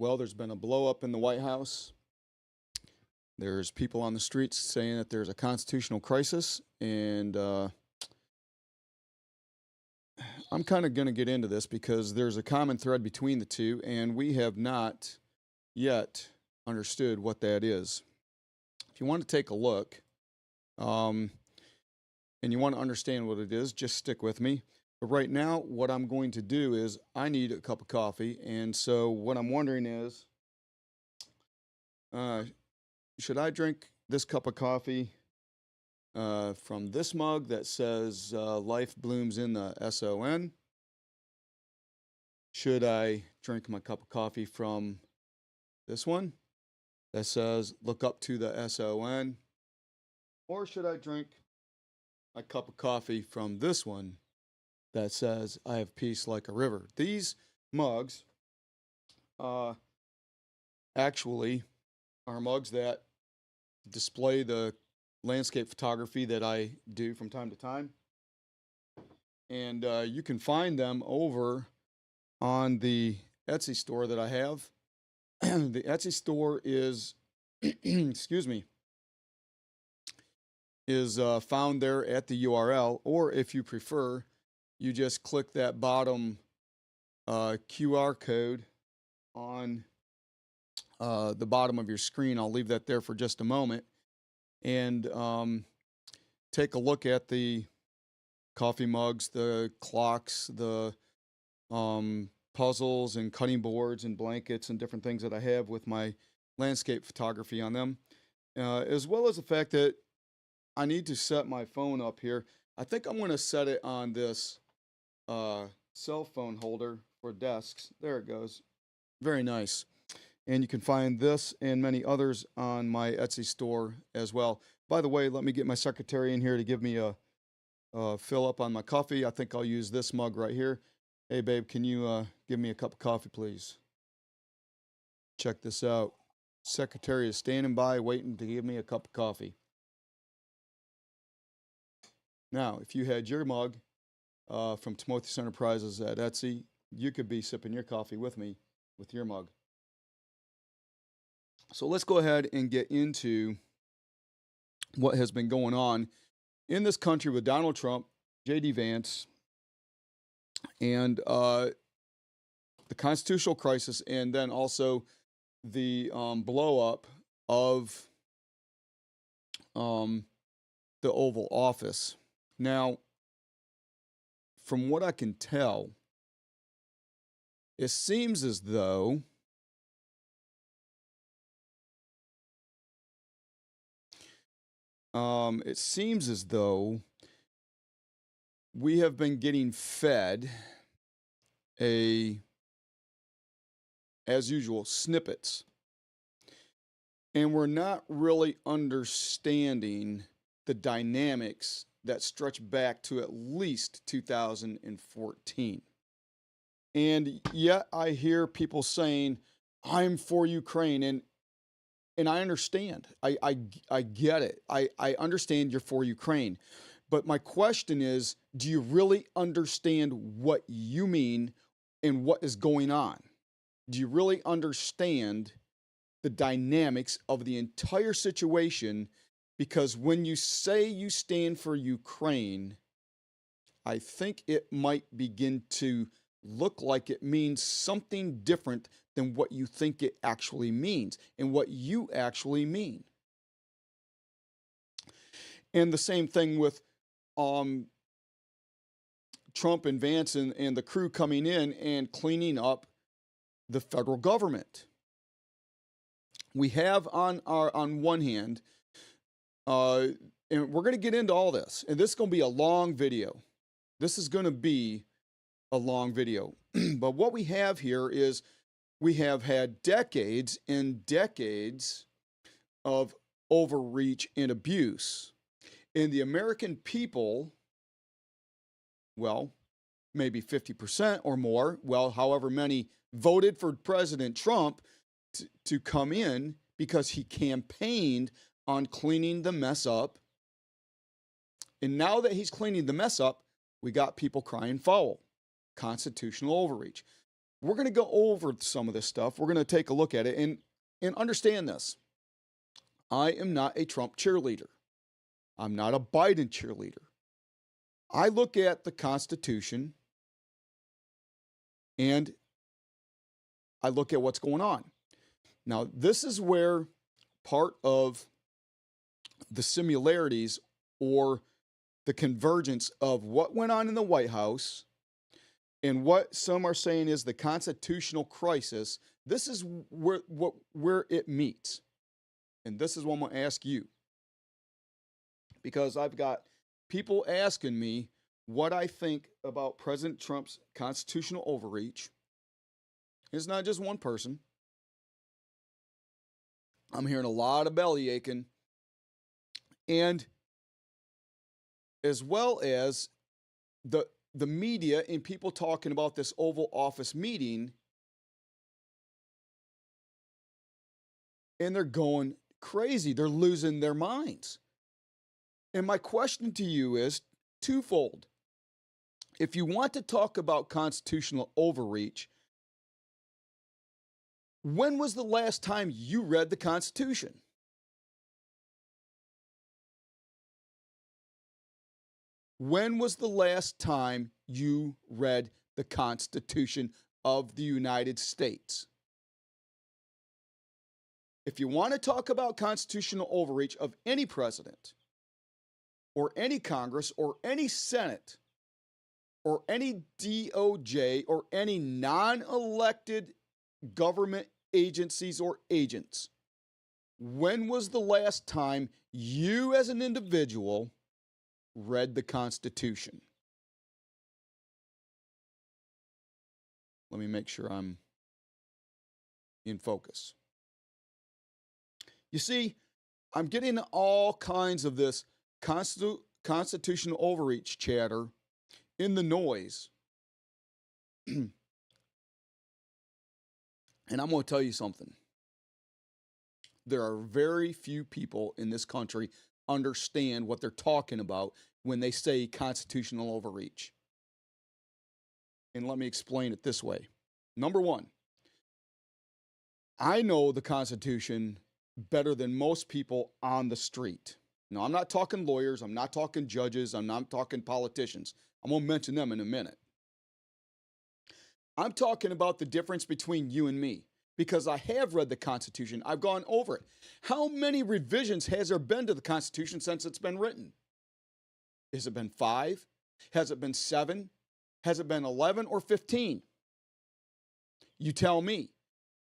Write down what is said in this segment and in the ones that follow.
Well, there's been a blow up in the White House. There's people on the streets saying that there's a constitutional crisis, and I'm kind of going to get into this because there's a common thread between the two, and we have not yet understood what that is. If you want to take a look, and you want to understand what it is, just stick with me. But right now, what I'm going to do is I need a cup of coffee, and so what I'm wondering is, uh, should I drink this cup of coffee from this mug that says Life Blooms in the SON? Should I drink my cup of coffee from this one that says Look Up to the SON? Or should I drink my cup of coffee from this one that says I have peace like a river? These mugs actually are mugs that display the landscape photography that I do from time to time. And you can find them over on the Etsy store that I have. The Etsy store is, excuse me, is found there at the URL. Or if you prefer, you just click that bottom QR code on the bottom of your screen. I'll leave that there for just a moment. And take a look at the coffee mugs, the clocks, the puzzles and cutting boards and blankets and different things that I have with my landscape photography on them, as well as the fact that I need to set my phone up here. I think I'm going to set it on this cell phone holder for desks. There it goes. Very nice. And you can find this and many others on my Etsy store as well. By the way, let me get my secretary in here to give me a fill up on my coffee. I think I'll use this mug right here. Hey, babe, can you give me a cup of coffee, please? Check this out. Secretary is standing by waiting to give me a cup of coffee. Now, if you had your mug from Timothy's Enterprises at Etsy, you could be sipping your coffee with me with your mug. So let's go ahead and get into what has been going on in this country with Donald Trump, J.D. Vance, and the constitutional crisis, and then also the blow up of the Oval Office. Now, from what I can tell, it seems as though we have been getting fed as usual, snippets. And we're not really understanding the dynamics that stretch back to at least 2014. And yet I hear people saying, I'm for Ukraine. And I understand. I get it. I understand you're for Ukraine. But my question is, do you really understand what you mean and what is going on? Do you really understand the dynamics of the entire situation? Because when you say you stand for Ukraine, I think it might begin to look like it means something different than what you think it actually means and what you actually mean. And the same thing with Trump and Vance and the crew coming in and cleaning up the federal government. We have on one hand, and we're going to get into all this, and this is going to be a long video. This is going to be a long video. But what we have here is we have had decades and decades of overreach and abuse. And the American people, well, maybe 50% or more, well, however many voted for President Trump to come in because he campaigned on cleaning the mess up. And now that he's cleaning the mess up, we got people crying foul. Constitutional overreach. we're going to go over some of this stuff. We're going to take a look at it and understand this. I am not a Trump cheerleader. I'm not a Biden cheerleader. I look at the Constitution and I look at what's going on. Now, this is where part of the similarities or the convergence of what went on in the White House and what some are saying is the constitutional crisis, this is where it meets. And this is what I'm going to ask you. Because I've got people asking me what I think about President Trump's constitutional overreach. It's not just one person. I'm hearing a lot of belly aching. And as well as the media and people talking about this Oval Office meeting, and they're going crazy. They're losing their minds. And my question to you is twofold. If you want to talk about constitutional overreach, when was the last time you read the Constitution? When was the last time you read the Constitution of the United States? If you want to talk about constitutional overreach of any president or any Congress or any Senate or any DOJ or any non-elected government agencies or agents, when was the last time you as an individual read the Constitution? Let me make sure I'm in focus. You see, I'm getting all kinds of this constitutional overreach chatter in the noise. And I'm going to tell you something. There are very few people in this country understand what they're talking about when they say constitutional overreach. And let me explain it this way. Number one, I know the Constitution better than most people on the street. Now, I'm not talking lawyers. I'm not talking judges. I'm not talking politicians. I'm going to mention them in a minute. I'm talking about the difference between you and me because I have read the Constitution. I've gone over it. How many revisions has there been to the Constitution since it's been written? Has it been 5? Has it been 7? Has it been 11 or 15? You tell me.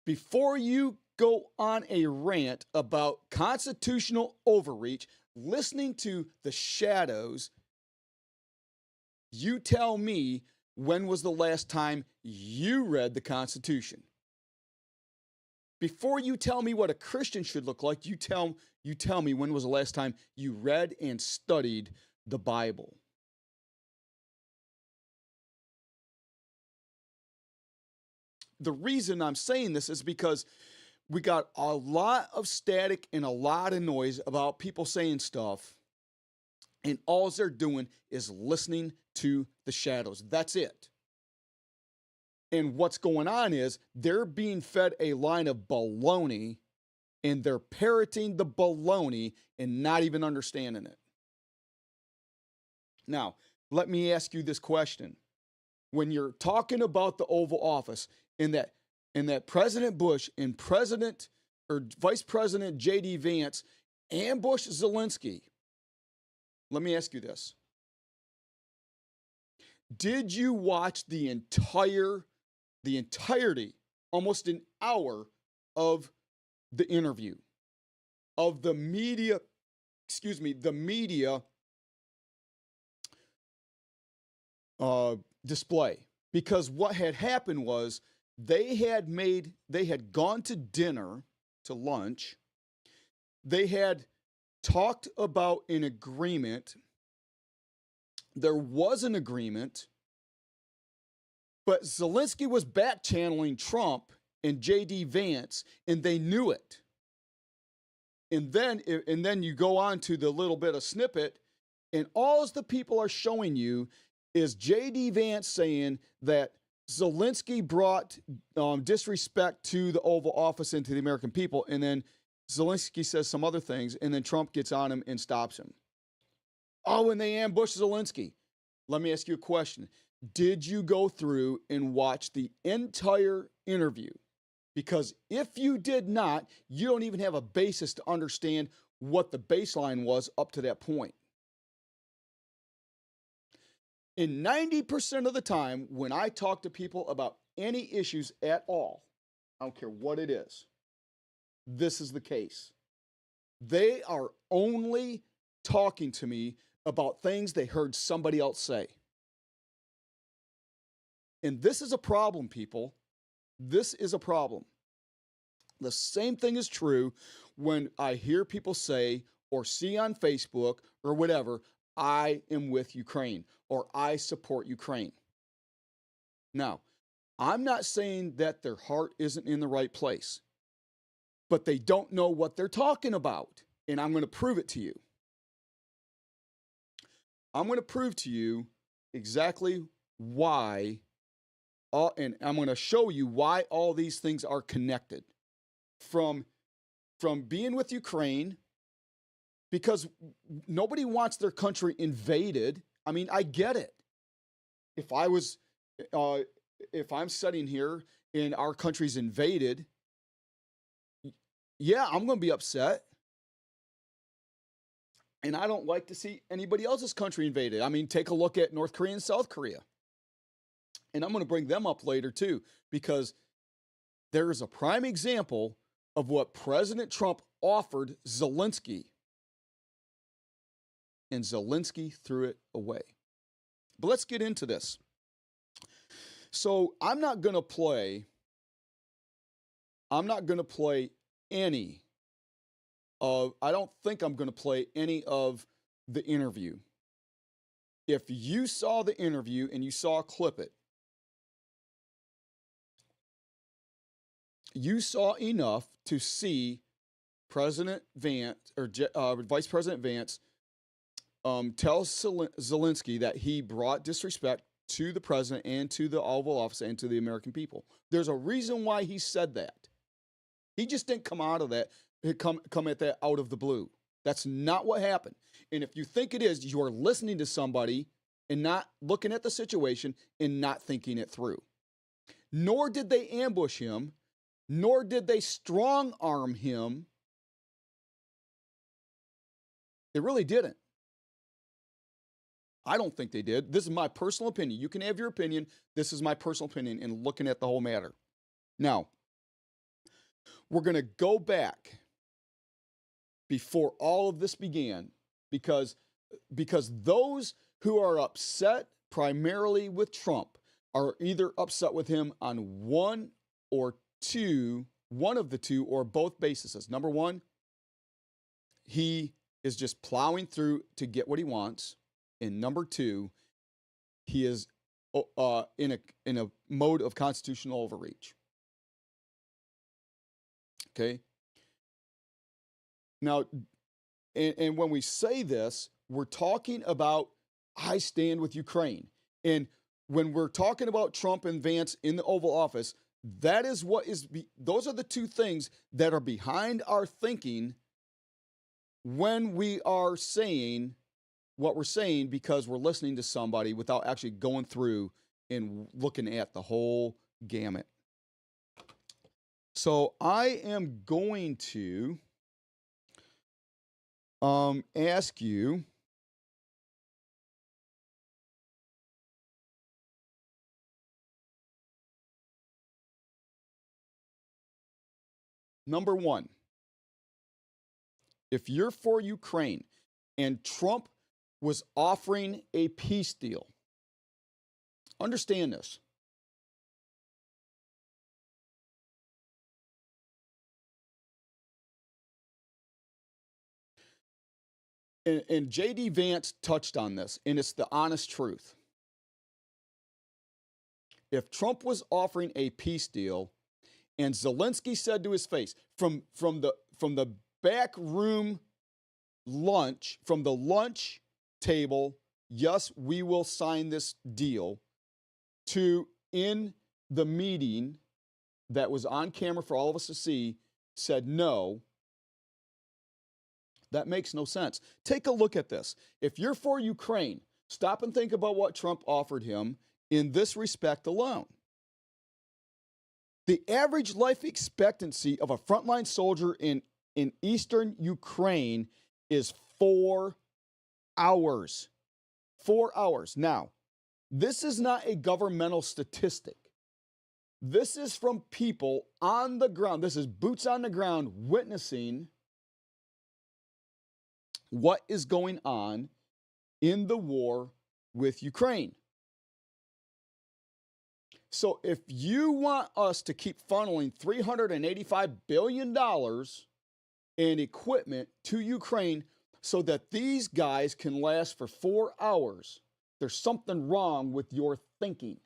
Before you go on a rant about constitutional overreach, listening to the shadows, you tell me, when was the last time you read the Constitution? Before you tell me what a Christian should look like, you tell me when was the last time you read and studied the Bible. The reason I'm saying this is because we got a lot of static and a lot of noise about people saying stuff, and all they're doing is listening to the shadows. That's it. And what's going on is they're being fed a line of baloney, and they're parroting the baloney and not even understanding it. Now, let me ask you this question. When you're talking about the Oval Office, in that President Bush and President or Vice President J.D. Vance ambushed Zelensky, let me ask you this. Did you watch the entirety, almost an hour of the interview, of the media display? Because what had happened was they had gone to dinner, to lunch. They had talked about an agreement. There was an agreement, but Zelensky was back channeling Trump and J.D. Vance, and they knew it. And then you go on to the little bit of snippet, and all the people are showing you is J.D. Vance saying that Zelensky brought disrespect to the Oval Office and to the American people, and then Zelensky says some other things, and then Trump gets on him and stops him. Oh, and they ambushed Zelensky. Let me ask you a question. Did you go through and watch the entire interview? Because if you did not, you don't even have a basis to understand what the baseline was up to that point. In 90% of the time, when I talk to people about any issues at all, I don't care what it is, this is the case. They are only talking to me about things they heard somebody else say. And this is a problem, people. This is a problem. The same thing is true when I hear people say or see on Facebook or whatever, I am with Ukraine or I support Ukraine. Now, I'm not saying that their heart isn't in the right place, but they don't know what they're talking about. And I'm going to prove it to you. I'm going to prove to you exactly why, and I'm going to show you why all these things are connected. From being with Ukraine, because nobody wants their country invaded. I mean, I get it. If I'm sitting here and our country's invaded, yeah, I'm going to be upset. And I don't like to see anybody else's country invaded. I mean, take a look at North Korea and South Korea. And I'm going to bring them up later too, because there is a prime example of what President Trump offered Zelensky. And Zelensky threw it away. But let's get into this. So I'm not going to play any of, I don't think I'm going to play any of the interview. If you saw the interview and you saw a clip it, you saw enough to see President Vance or Vice President Vance tell Zelensky that he brought disrespect to the president and to the Oval Office and to the American people. There's a reason why he said that. He just didn't come out of that, come at that out of the blue. That's not what happened. And if you think it is, you are listening to somebody and not looking at the situation and not thinking it through. Nor did they ambush him, nor did they strong arm him. They really didn't. I don't think they did. This is my personal opinion. You can have your opinion. This is my personal opinion in looking at the whole matter. Now, we're going to go back before all of this began because those who are upset primarily with Trump are either upset with him on one of the two, or both bases. Number one, he is just plowing through to get what he wants. And number two, he is in a mode of constitutional overreach. Okay. Now, and when we say this, we're talking about I stand with Ukraine. And when we're talking about Trump and Vance in the Oval Office, that is what is, those are the two things that are behind our thinking when we are saying what we're saying, because we're listening to somebody without actually going through and looking at the whole gamut. So I am going to ask you number one, if you're for Ukraine and Trump was offering a peace deal, understand this. And J.D. Vance touched on this, and it's the honest truth. If Trump was offering a peace deal, and Zelensky said to his face from the back room lunch, from the lunch table, yes, we will sign this deal, to in the meeting that was on camera for all of us to see said no, that makes no sense. Take a look at this. If you're for Ukraine, stop and think about what Trump offered him in this respect alone. The average life expectancy of a frontline soldier in eastern Ukraine is 4 hours. 4 hours. Now, this is not a governmental statistic. This is from people on the ground. This is boots on the ground witnessing what is going on in the war with Ukraine. So if you want us to keep funneling $385 billion in equipment to Ukraine so that these guys can last for 4 hours, there's something wrong with your thinking.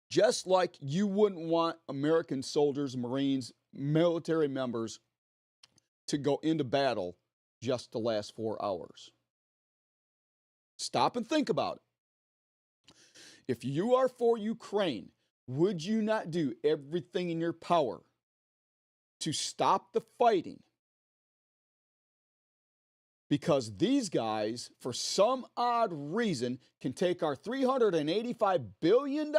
Just like you wouldn't want American soldiers, Marines, military members to go into battle just to last 4 hours. Stop and think about it. If you are for Ukraine, would you not do everything in your power to stop the fighting? Because these guys, for some odd reason, can take our $385 billion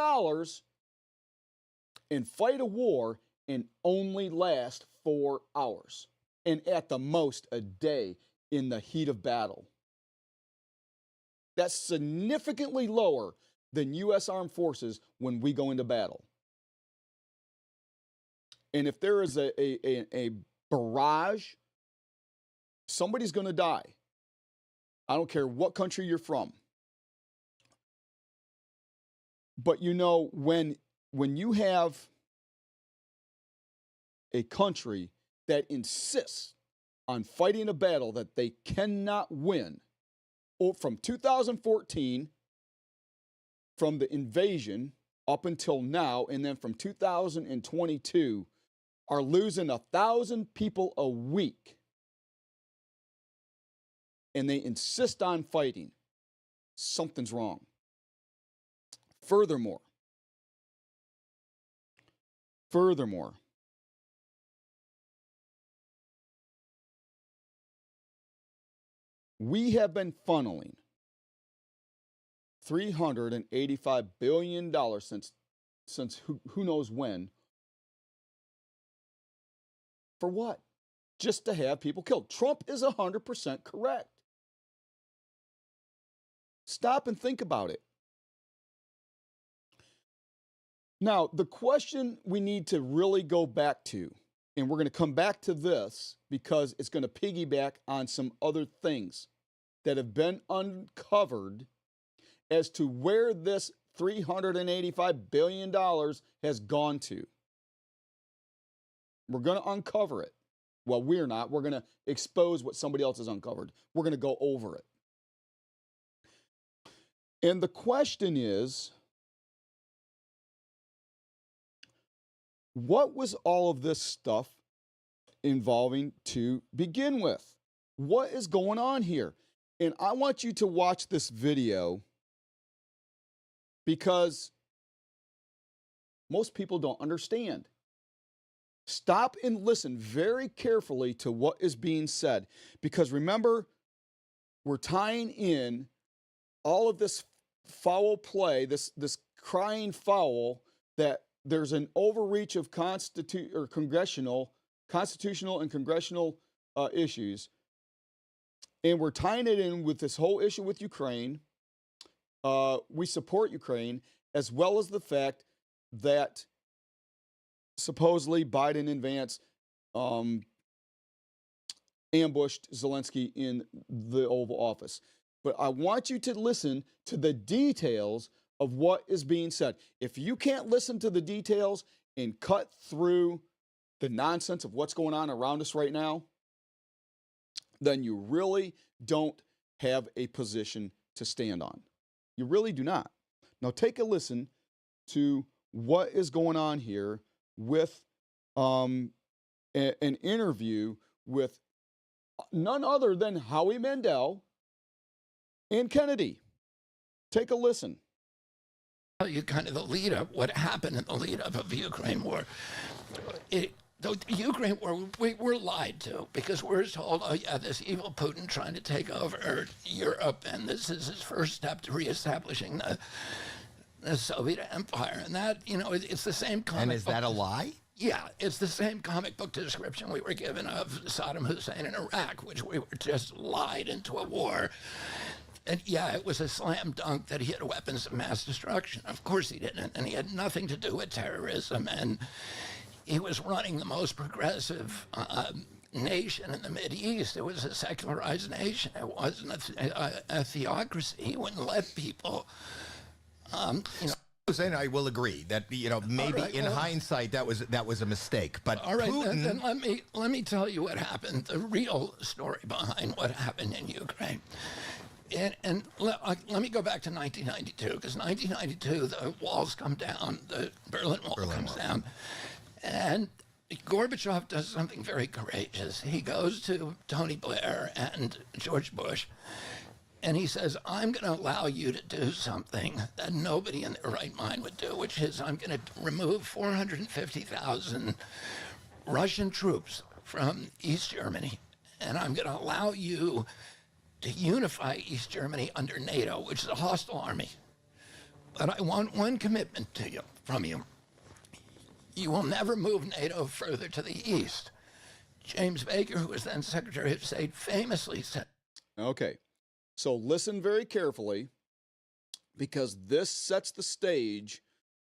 and fight a war and only last 4 hours. And at the most, a day in the heat of battle. That's significantly lower than U.S. Armed Forces when we go into battle. And if there is a barrage, somebody's going to die. I don't care what country you're from. But you know, when you have a country that insists on fighting a battle that they cannot win, or from 2014, from the invasion up until now, and then from 2022, are losing 1,000 people a week, and they insist on fighting, something's wrong. Furthermore, we have been funneling $385 billion since who knows when. For what? Just to have people killed. Trump is 100% correct. Stop and think about it. Now, the question we need to really go back to, and we're going to come back to this because it's going to piggyback on some other things that have been uncovered as to where this $385 billion has gone to. We're going to uncover it. Well, we're not. We're going to expose what somebody else has uncovered. We're going to go over it. And the question is, what was all of this stuff involving to begin with? What is going on here? And I want you to watch this video because most people don't understand. Stop and listen very carefully to what is being said. Because remember, we're tying in all of this foul play, this crying foul, that there's an overreach of constitutional and congressional issues. And we're tying it in with this whole issue with Ukraine. We support Ukraine, as well as the fact that supposedly Biden and Vance ambushed Zelensky in the Oval Office. But I want you to listen to the details of what is being said. If you can't listen to the details and cut through the nonsense of what's going on around us right now, then you really don't have a position to stand on. You really do not. Now take a listen to what is going on here with an interview with none other than Howie Mandel, and Kennedy. Take a listen. Tell you kind of the lead up, what happened in the lead up of the Ukraine war. The Ukraine war, we were lied to because we're told, oh yeah, this evil Putin trying to take over Europe, and this is his first step to reestablishing the Soviet Empire. And that, it's the same comic And is book. that a lie? Yeah, it's the same comic book description we were given of Saddam Hussein in Iraq, which we were just lied into a war. And yeah, it was a slam dunk that he had weapons of mass destruction. Of course he didn't, and he had nothing to do with terrorism. And he was running the most progressive nation in the Mideast. It was a secularized nation. It wasn't a theocracy. He wouldn't let people, And I will agree that maybe right, in well, hindsight that was a mistake. But all right, Putin, then let me tell you what happened. The real story behind what happened in Ukraine. And let me go back to 1992, because 1992 the walls come down, the Berlin Wall comes down, and Gorbachev does something very courageous. He goes to Tony Blair and George Bush, and he says, I'm going to allow you to do something that nobody in their right mind would do, which is I'm going to remove 450,000 Russian troops from East Germany, and I'm going to allow you to unify East Germany under NATO, which is a hostile army. But I want one commitment from you. You will never move NATO further to the east. James Baker, who was then Secretary of State, famously said. Okay, so listen very carefully, because this sets the stage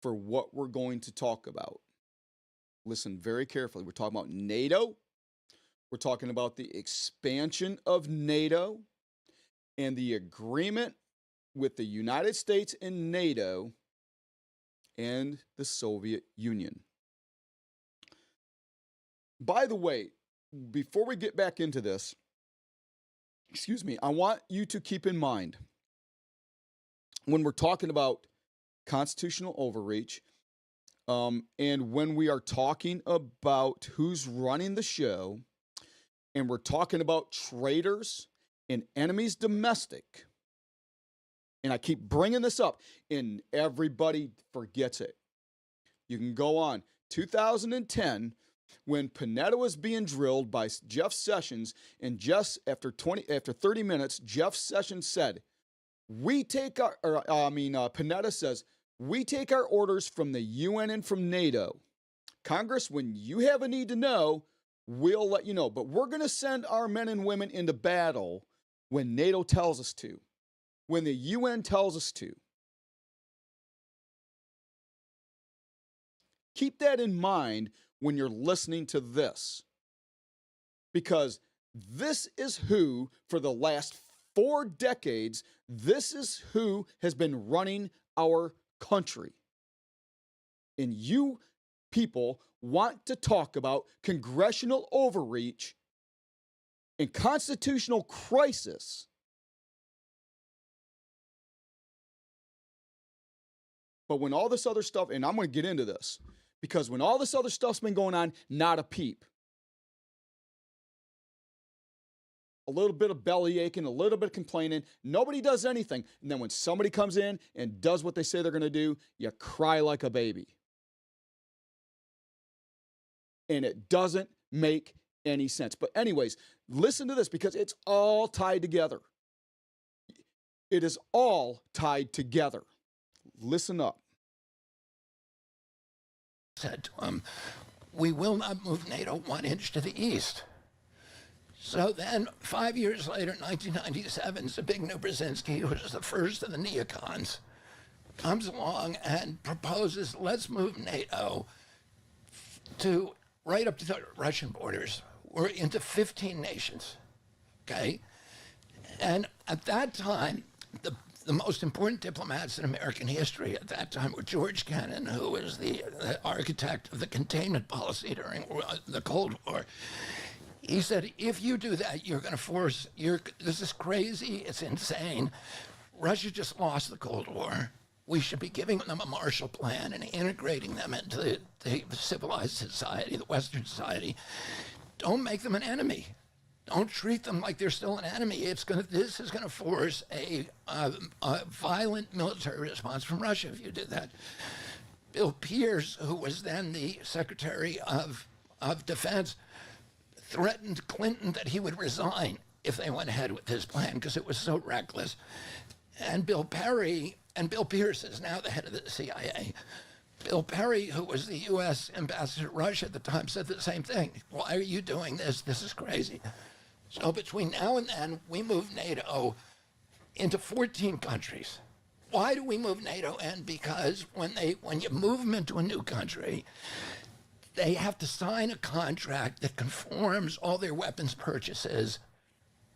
for what we're going to talk about. Listen very carefully. We're talking about NATO. We're talking about the expansion of NATO and the agreement with the United States and NATO and the Soviet Union. By the way, before we get back into this, I want you to keep in mind, when we're talking about constitutional overreach, and when we are talking about who's running the show, and we're talking about traitors and enemies domestic, and I keep bringing this up, and everybody forgets it. You can go on. 2010, when Panetta was being drilled by Jeff Sessions, and just after 30 minutes, Jeff Sessions said, Panetta says, we take our orders from the UN and from NATO. Congress, when you have a need to know, we'll let you know. But we're going to send our men and women into battle when NATO tells us to, when the UN tells us to. Keep that in mind when you're listening to this, because this is who, for the last 4 decades, this is who has been running our country. And you people want to talk about congressional overreach and constitutional crisis. But when all this other stuff, and I'm going to get into this, because when all this other stuff's been going on, not a peep. A little bit of belly aching, a little bit of complaining. Nobody does anything. And then when somebody comes in and does what they say they're going to do, you cry like a baby. And it doesn't make any sense. But anyways, listen to this, because it's all tied together. It is all tied together. Listen up. Said to him, we will not move NATO 1 inch to the east. So then, 5 years later, 1997, Zbigniew Brzezinski, who was the first of the neocons, comes along and proposes, let's move NATO to right up to the Russian borders. We're into 15 nations, okay? And at that time, the most important diplomats in American history at that time were George Kennan, who was the architect of the containment policy during the Cold War. He said, if you do that, you're going to force, this is crazy, it's insane. Russia just lost the Cold War. We should be giving them a Marshall Plan and integrating them into the civilized society, the Western society. Don't make them an enemy. don't treat them like they're still an enemy. This is gonna force a violent military response from Russia if you do that. Bill Pierce, who was then the Secretary of Defense, threatened Clinton that he would resign if they went ahead with his plan because it was so reckless. And Bill Pierce is now the head of the CIA. Bill Perry, who was the U.S. ambassador to Russia at the time, said the same thing. Why are you doing this? This is crazy. So between now and then, we moved NATO into 14 countries. Why do we move NATO in? Because when you move them into a new country, they have to sign a contract that conforms all their weapons purchases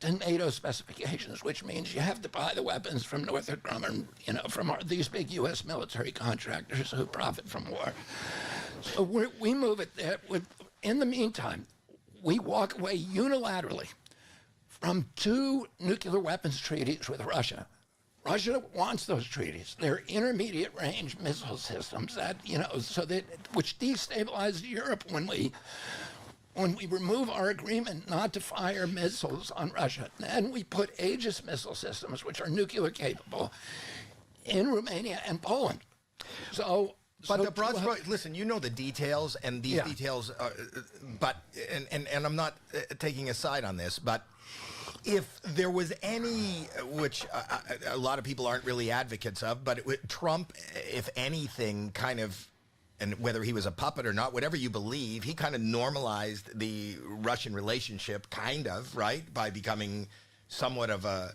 to NATO specifications, which means you have to buy the weapons from Northrop Grumman, from these big U.S. military contractors who profit from war. So we move it there. In the meantime, we walk away unilaterally from 2 nuclear weapons treaties with Russia. Russia wants those treaties. They're intermediate range missile systems that, which destabilizes Europe when we remove our agreement not to fire missiles on Russia. Then we put Aegis missile systems, which are nuclear capable, in Romania and Poland. But the broad stroke, listen, you know the details, and these details are, and I'm not taking a side on this, but if there was any, which a lot of people aren't really advocates of, but Trump, if anything, kind of, and whether he was a puppet or not, whatever you believe, he kind of normalized the Russian relationship, kind of, right, by becoming somewhat of a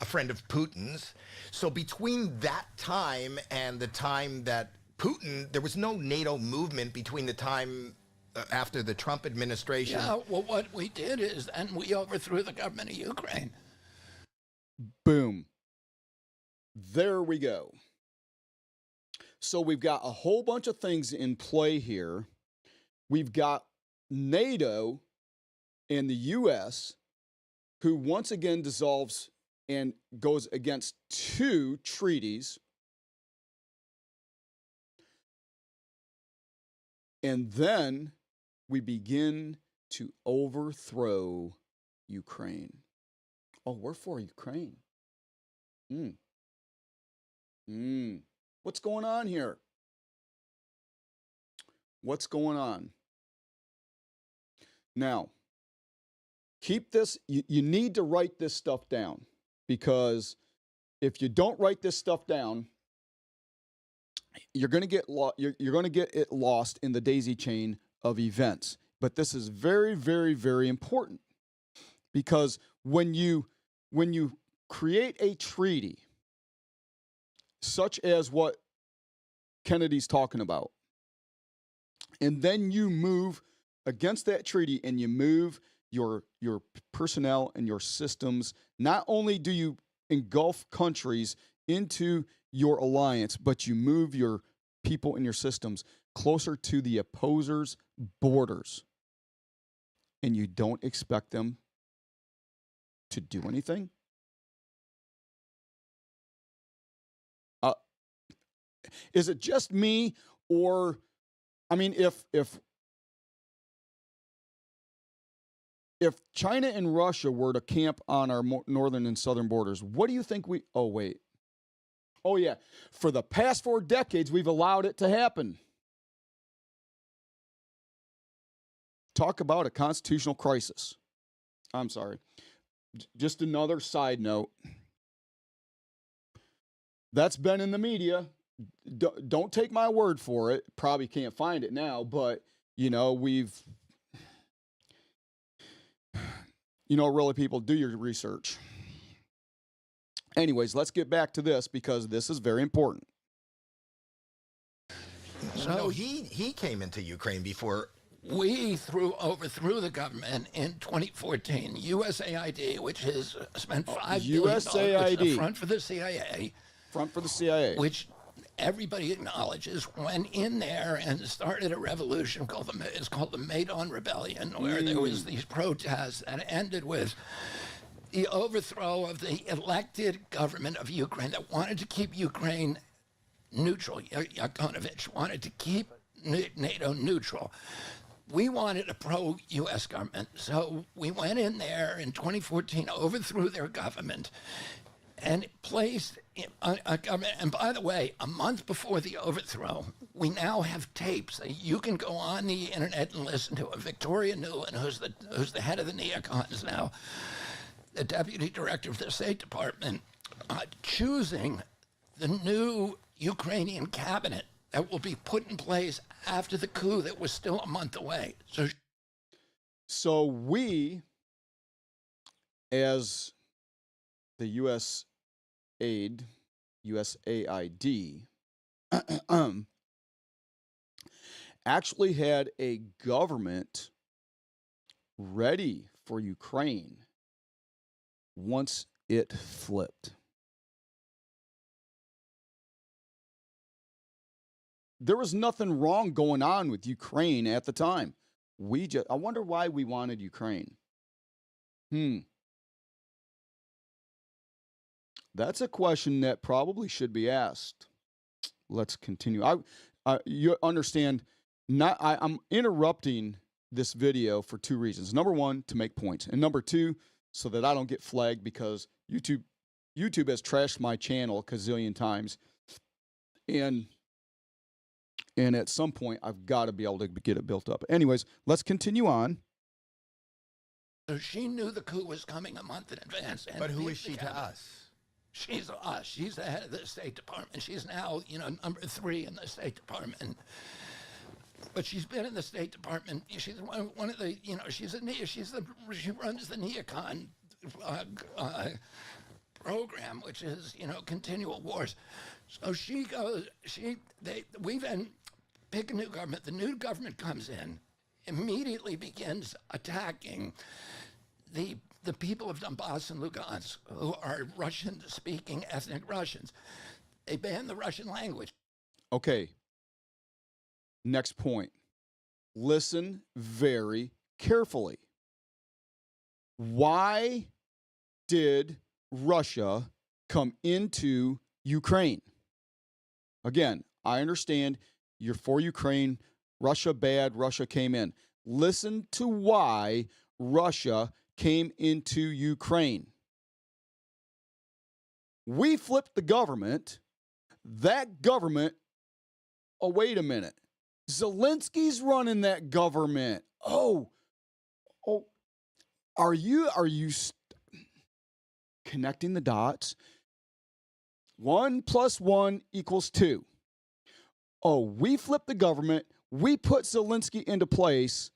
friend of Putin's. So between that time and the time that Putin, there was no NATO movement between the time after the Trump administration. Yeah, well, what we did is then we overthrew the government of Ukraine. Boom. There we go. So we've got a whole bunch of things in play here. We've got NATO and the U.S., who once again dissolves and goes against 2 treaties. And then we begin to overthrow Ukraine. Oh, we're for Ukraine. What's going on here? What's going on? Now, keep this, you need to write this stuff down, because if you don't write this stuff down, you're going to get you're going to get it lost in the daisy chain of events. But this is very, very, very important, because when you create a treaty such as what Kennedy's talking about, and then you move against that treaty and you move your personnel and your systems, not only do you engulf countries into your alliance, but you move your people and your systems closer to the opposer's borders, and you don't expect them to do anything? Is it just me, or, I mean, if China and Russia were to camp on our northern and southern borders, what do you think Oh, yeah. For the past 4 decades, we've allowed it to happen. Talk about a constitutional crisis. I'm sorry. Just another side note. That's been in the media. Don't take my word for it. Probably can't find it now, but, really, people, do your research. Anyways, let's get back to this, because this is very important. So he came into Ukraine before. We overthrew the government in 2014. USAID, which has spent $5 billion USAID. front for the CIA. Front for the CIA. Which everybody acknowledges went in there and started a revolution called the Maidan Rebellion, where there was these protests that ended with the overthrow of the elected government of Ukraine that wanted to keep Ukraine neutral. Yanukovych wanted to keep NATO neutral. we wanted a pro-U.S. government, so we went in there in 2014, overthrew their government, and placed a government. And by the way, a month before the overthrow, we now have tapes that you can go on the internet and listen to. Victoria Nuland, who's the head of the neocons now, the deputy director of the State Department, choosing the new Ukrainian cabinet that will be put in place after the coup that was still a month away. So we, as the USAID, actually had a government ready for Ukraine once it flipped. There was nothing wrong going on with Ukraine at the time. I wonder why we wanted Ukraine. That's a question that probably should be asked. Let's continue. You understand, I'm interrupting this video for two reasons. Number one, to make points. And number two, so that I don't get flagged, because YouTube has trashed my channel a gazillion times. And at some point, I've got to be able to get it built up. Anyways, let's continue on. So she knew the coup was coming a month in advance. But who is she to us? She's us. She's the head of the State Department. She's now, number 3 in the State Department. But she's been in the State Department. She's one of the, she runs the neocon program, which is, continual wars. So we then pick a new government. The new government comes in, immediately begins attacking the people of Donbass and Lugansk, who are Russian-speaking ethnic Russians. They ban the Russian language. Okay. Next point. Listen very carefully. Why did Russia come into Ukraine? Again, I understand you're for Ukraine. Russia bad. Russia came in. Listen to why Russia came into Ukraine. We flipped the government. That government, oh, wait a minute. Zelensky's running that government. Oh, are you connecting the dots? 1 + 1 = 2. Oh, we flipped the government. We put Zelensky into place.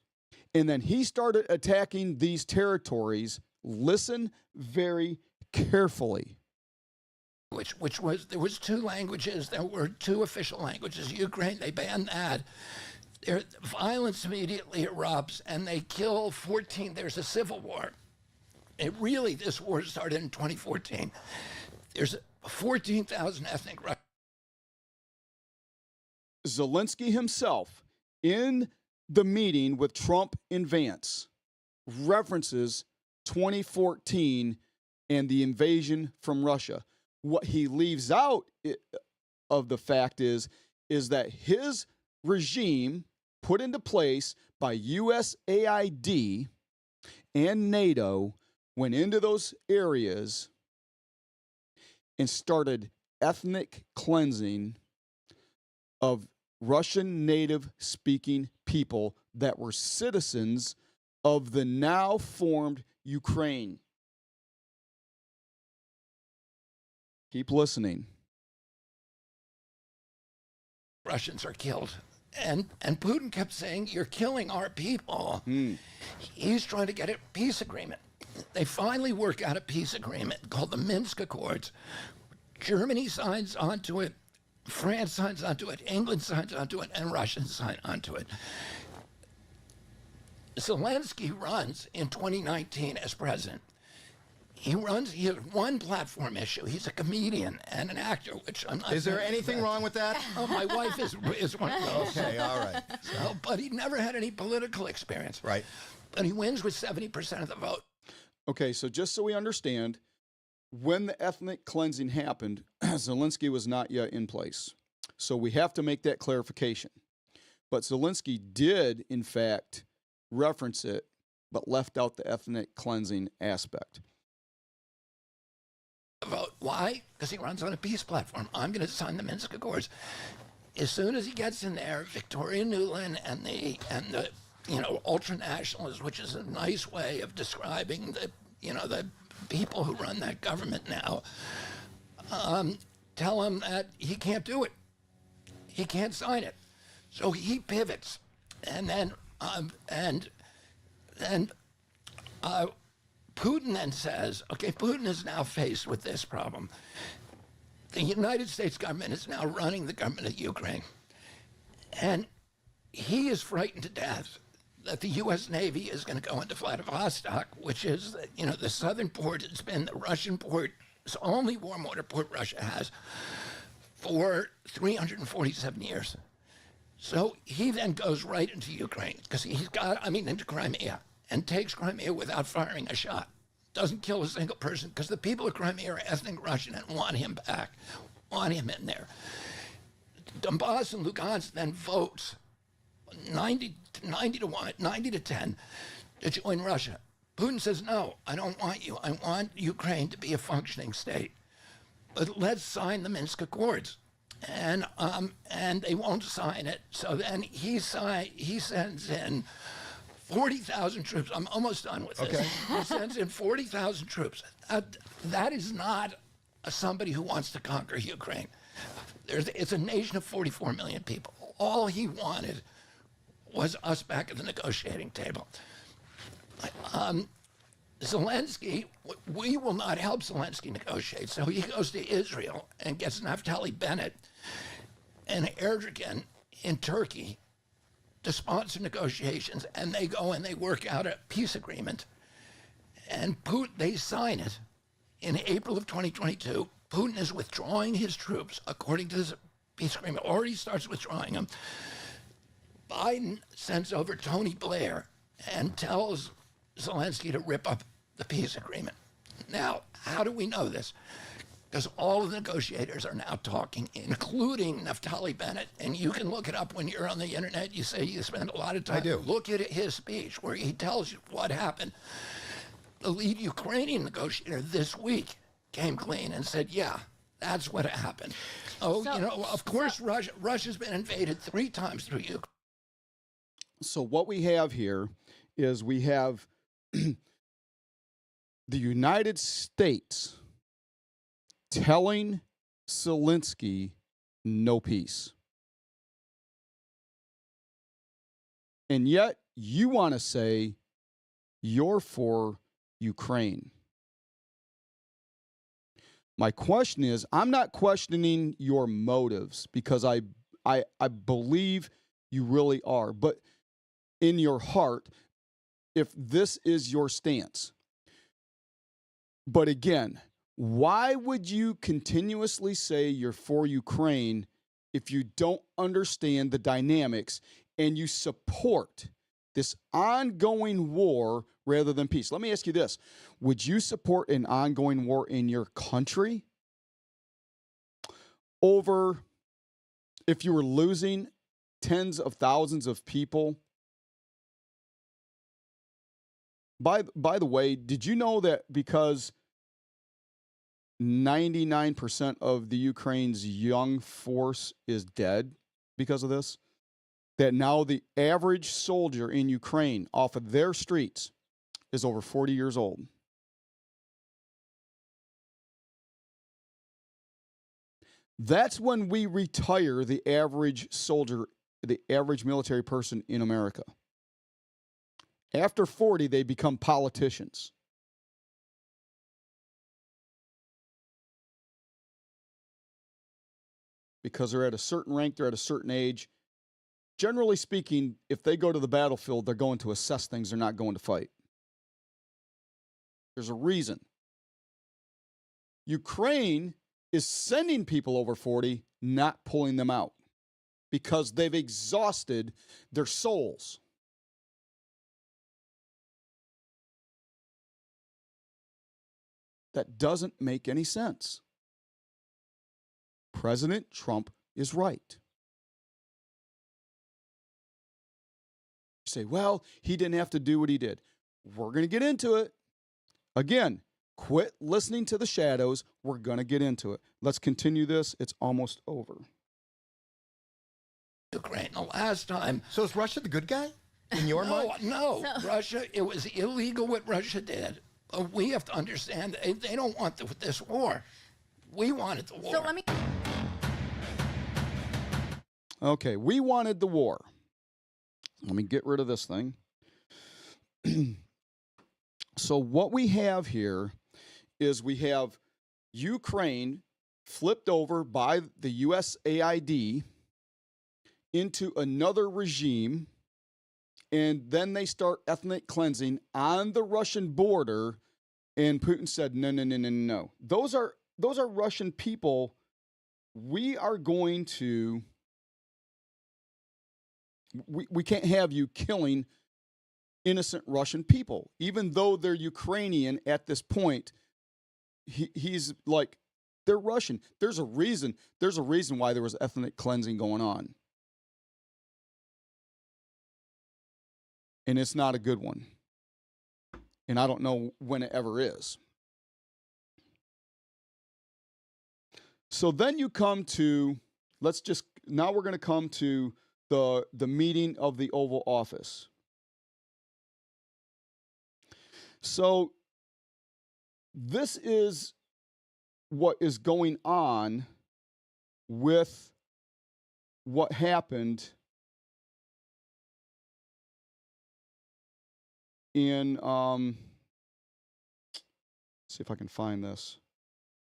And then he started attacking these territories. Listen very carefully. There was 2 languages. There were 2 official languages. Ukraine, they banned that. Violence immediately erupts, and they kill 14. There's a civil war. This war started in 2014. There's 14,000 ethnic Russians. Zelensky himself, in the meeting with Trump and Vance, references 2014 and the invasion from Russia. What he leaves out of the fact is that his regime, put into place by USAID and NATO, went into those areas and started ethnic cleansing of Russian native-speaking people that were citizens of the now formed Ukraine. Keep listening. Russians are killed. And Putin kept saying, you're killing our people. He's trying to get a peace agreement. They finally work out a peace agreement called the Minsk Accords. Germany signs onto it. France signs onto it, England signs onto it, and Russia sign onto it. Zelensky runs in 2019 as president. He has one platform issue. He's a comedian and an actor, which I'm not. Is there anything wrong with that? Oh, my wife is one of those. Okay, all right. But he never had any political experience. Right. But he wins with 70% of the vote. Okay, so just so we understand, when the ethnic cleansing happened, Zelensky was not yet in place. So we have to make that clarification. But Zelensky did, in fact, reference it, but left out the ethnic cleansing aspect. Vote. Why? Because he runs on a peace platform. I'm going to sign the Minsk Accords. As soon as he gets in there, Victoria Nuland and the ultra nationalists, which is a nice way of describing the people who run that government now, tell him that he can't do it. He can't sign it. So he pivots, and then Putin then says, okay, Putin is now faced with this problem. The United States government is now running the government of Ukraine, and he is frightened to death that the U.S. Navy is going to go into Vladivostok, which is the southern port. It's been the Russian port. It's the only warm water port Russia has for 347 years. So he then goes right into Ukraine into Crimea, and takes Crimea without firing a shot. Doesn't kill a single person because the people of Crimea are ethnic Russian and want him back, want him in there. Donbass and Lugansk then votes 90 to 10 to join Russia. Putin says, no, I don't want you. I want Ukraine to be a functioning state. But let's sign the Minsk Accords. And they won't sign it. So then he sends in 40,000 troops. I'm almost done with this. Okay. He sends in 40,000 troops. That is not somebody who wants to conquer Ukraine. It's a nation of 44 million people. All he wanted was us back at the negotiating table. Zelensky, we will not help Zelensky negotiate. So he goes to Israel and gets Naftali Bennett and Erdogan in Turkey to sponsor negotiations, and they go and they work out a peace agreement. And Putin, they sign it in April of 2022. Putin is withdrawing his troops according to this peace agreement. Already starts withdrawing them. Biden sends over Tony Blair and tells Zelensky to rip up the peace agreement. Now, how do we know this? Because all of the negotiators are now talking, including Naftali Bennett, and you can look it up when you're on the internet. You say you spend a lot of time. I do. Look at his speech where he tells you what happened. The lead Ukrainian negotiator this week came clean and said, yeah, that's what happened. Oh, of course, Russia's been invaded 3 times through Ukraine. So what we have here is we have the United States telling Zelensky no peace. And yet you want to say you're for Ukraine. My question is, I'm not questioning your motives because I believe you really are, but in your heart, if this is your stance. But again, why would you continuously say you're for Ukraine if you don't understand the dynamics and you support this ongoing war rather than peace? Let me ask you this. Would you support an ongoing war in your country over if you were losing tens of thousands of people? By the way, did you know that because 99% of the Ukraine's young force is dead because of this, that now the average soldier in Ukraine off of their streets is over 40 years old? That's when we retire the average soldier, the average military person in America. After 40, they become politicians. Because they're at a certain rank, they're at a certain age. Generally speaking, if they go to the battlefield, they're going to assess things, they're not going to fight. There's a reason. Ukraine is sending people over 40, not pulling them out, because they've exhausted their souls. That doesn't make any sense. President Trump is right. say, well, he didn't have to do what he did. We're going to get into it. Again, quit listening to the shadows. We're going to get into it. Let's continue this. It's almost over. Ukraine the last time. So is Russia the good guy in your mind? No, Russia, it was illegal what Russia did. We have to understand they don't want this war. We wanted the war. So let me. Okay, we wanted the war. Let me get rid of this thing. So what we have here is we have Ukraine flipped over by the USAID into another regime, and then they start ethnic cleansing on the Russian border, and Putin said, no, no, no, no, no. Those are Russian people. We are going to... We can't have you killing innocent Russian people, even though they're Ukrainian at this point. He's like, they're Russian. There's a reason why there was ethnic cleansing going on. And it's not a good one. And I don't know when it ever is. So then you come to, now we're going to come to the meeting of the Oval Office. So this is what is going on with what happened in, see if I can find this.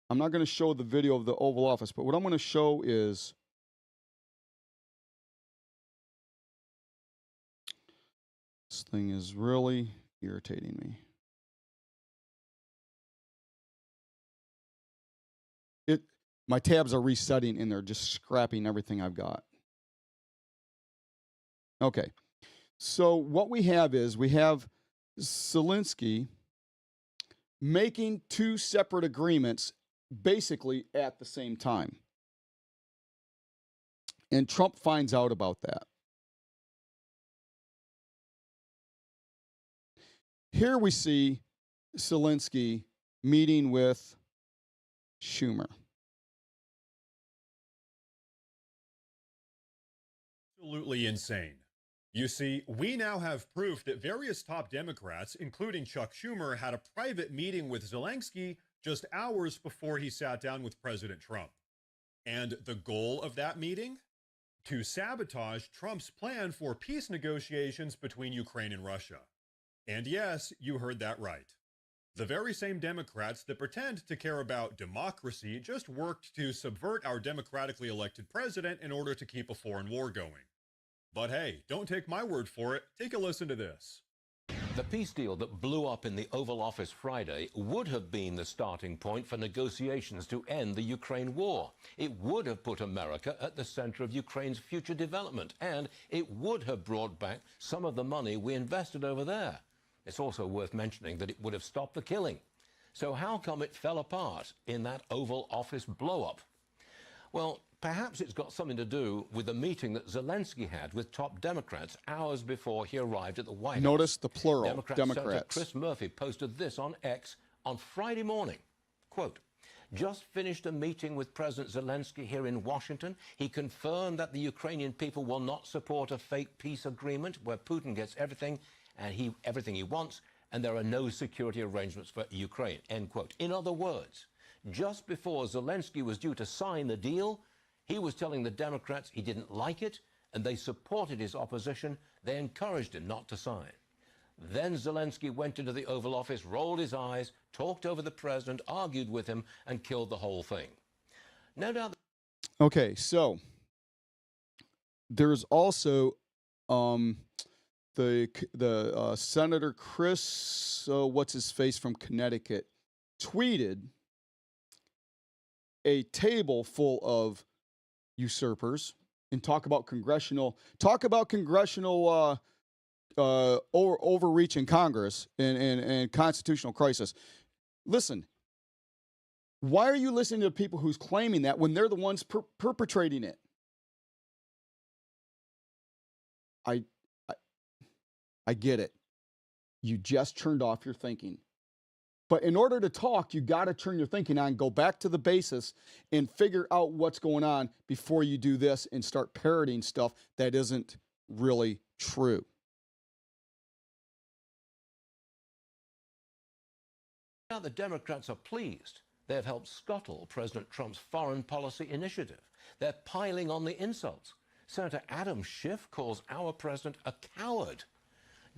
I'm not going to show the video of the Oval Office, but what I'm going to show is this thing is really irritating me. My tabs are resetting and they're just scrapping everything I've got. Okay. So what we have is we have Zelensky making two separate agreements basically at the same time. And Trump finds out about that. Here we see Zelensky meeting with Schumer. Absolutely insane. You see, we now have proof that various top Democrats, including Chuck Schumer, had a private meeting with Zelensky just hours before he sat down with President Trump. And the goal of that meeting? To sabotage Trump's plan for peace negotiations between Ukraine and Russia. And yes, you heard that right. The very same Democrats that pretend to care about democracy just worked to subvert our democratically elected president in order to keep a foreign war going. But hey, don't take my word for it. Take a listen to this. The peace deal that blew up in the Oval Office Friday would have been the starting point for negotiations to end the Ukraine war. It would have put America at the center of Ukraine's future development, and it would have brought back some of the money we invested over there. It's also worth mentioning that it would have stopped the killing. So how come it fell apart in that Oval Office blow-up? Well, perhaps it's got something to do with the meeting that Zelensky had with top Democrats hours before he arrived at the White House. Notice the plural, Senator Democrats. Chris Murphy posted this on X on Friday morning. Quote, just finished a meeting with President Zelensky here in Washington. He confirmed that the Ukrainian people will not support a fake peace agreement where Putin gets everything he wants, and there are no security arrangements for Ukraine, end quote. In other words, just before Zelensky was due to sign the deal, he was telling the Democrats he didn't like it, and they supported his opposition. They encouraged him not to sign. Then Zelensky went into the Oval Office, rolled his eyes, talked over the president, argued with him, and killed the whole thing. No doubt. Okay, so there's also the Senator Chris, what's his face from Connecticut, tweeted a table full of usurpers and talk about congressional overreach in Congress and constitutional crisis. Listen, why are you listening to people who's claiming that when they're the ones perpetrating it? I get it. You just turned off your thinking. But in order to talk, you got to turn your thinking on, go back to the basis, and figure out what's going on before you do this and start parroting stuff that isn't really true. Now the Democrats are pleased. They have helped scuttle President Trump's foreign policy initiative. They're piling on the insults. Senator Adam Schiff calls our president a coward.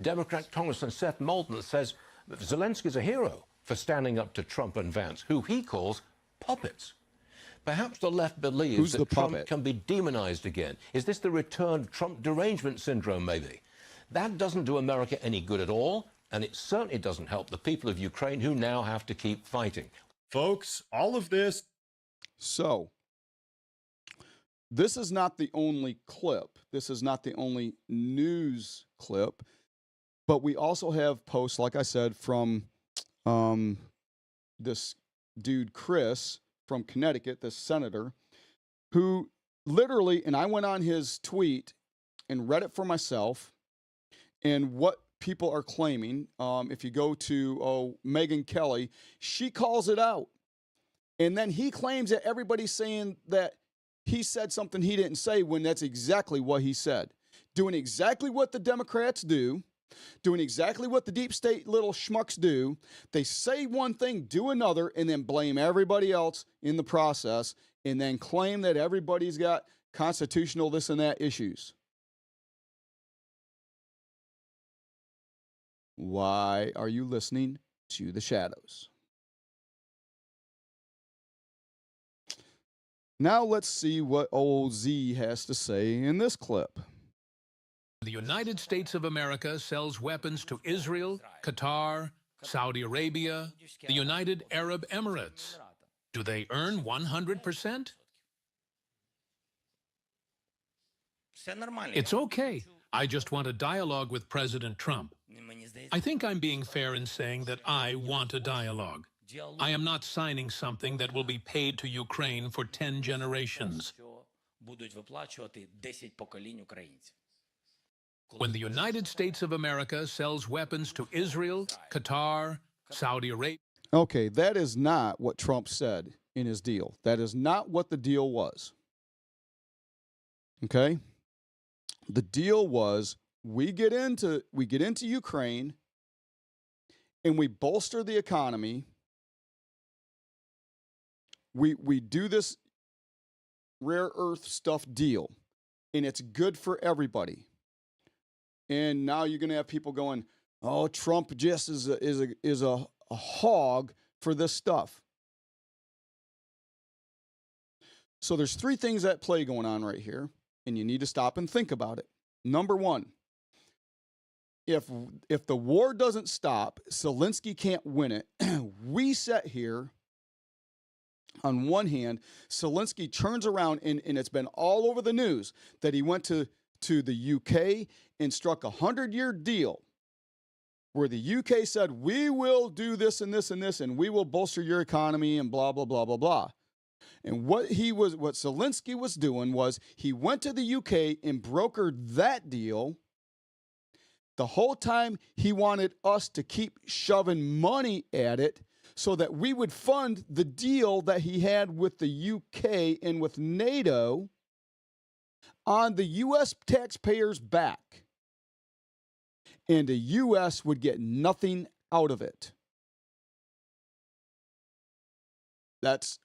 Democrat Congressman Seth Moulton says Zelensky's a hero for standing up to Trump and Vance, who he calls puppets. Perhaps the left believes that Trump can be demonized again. Is this the returned Trump derangement syndrome, maybe? That doesn't do America any good at all, and it certainly doesn't help the people of Ukraine who now have to keep fighting. Folks, all of this. So, this is not the only clip. This is not the only news clip. But we also have posts, like I said, from this dude, Chris, from Connecticut, this senator, who literally, and I went on his tweet and read it for myself, and what people are claiming, if you go to Megyn Kelly, she calls it out. And then he claims that everybody's saying that he said something he didn't say when that's exactly what he said. Doing exactly what the Democrats do, doing exactly what the deep state little schmucks do. They say one thing, do another, and then blame everybody else in the process, and then claim that everybody's got constitutional this and that issues. Why are you listening to the shadows? Now let's see what old Z has to say in this clip. The United States of America sells weapons to Israel, Qatar, Saudi Arabia, the United Arab Emirates. Do they earn 100%? It's okay. I just want a dialogue with President Trump. I think I'm being fair in saying that I want a dialogue. I am not signing something that will be paid to Ukraine for 10 generations. When the United States of America sells weapons to Israel, Qatar, Saudi Arabia... Okay, that is not what Trump said in his deal. That is not what the deal was. Okay? The deal was we get into Ukraine and we bolster the economy. We do this rare earth stuff deal, and it's good for everybody. And now you're going to have people going, "Oh, Trump just is a hog for this stuff." So there's three things at play going on right here, and you need to stop and think about it. Number one, if the war doesn't stop, Zelensky can't win it. We sit here. On one hand, Zelensky turns around, and it's been all over the news that he went to the UK and struck a 100-year deal where the UK said, we will do this and this and this, and we will bolster your economy and blah, blah, blah, blah, blah. And what Zelensky was doing was he went to the UK and brokered that deal. The whole time he wanted us to keep shoving money at it so that we would fund the deal that he had with the UK and with NATO on the U.S. taxpayers' back. And the U.S. would get nothing out of it. That's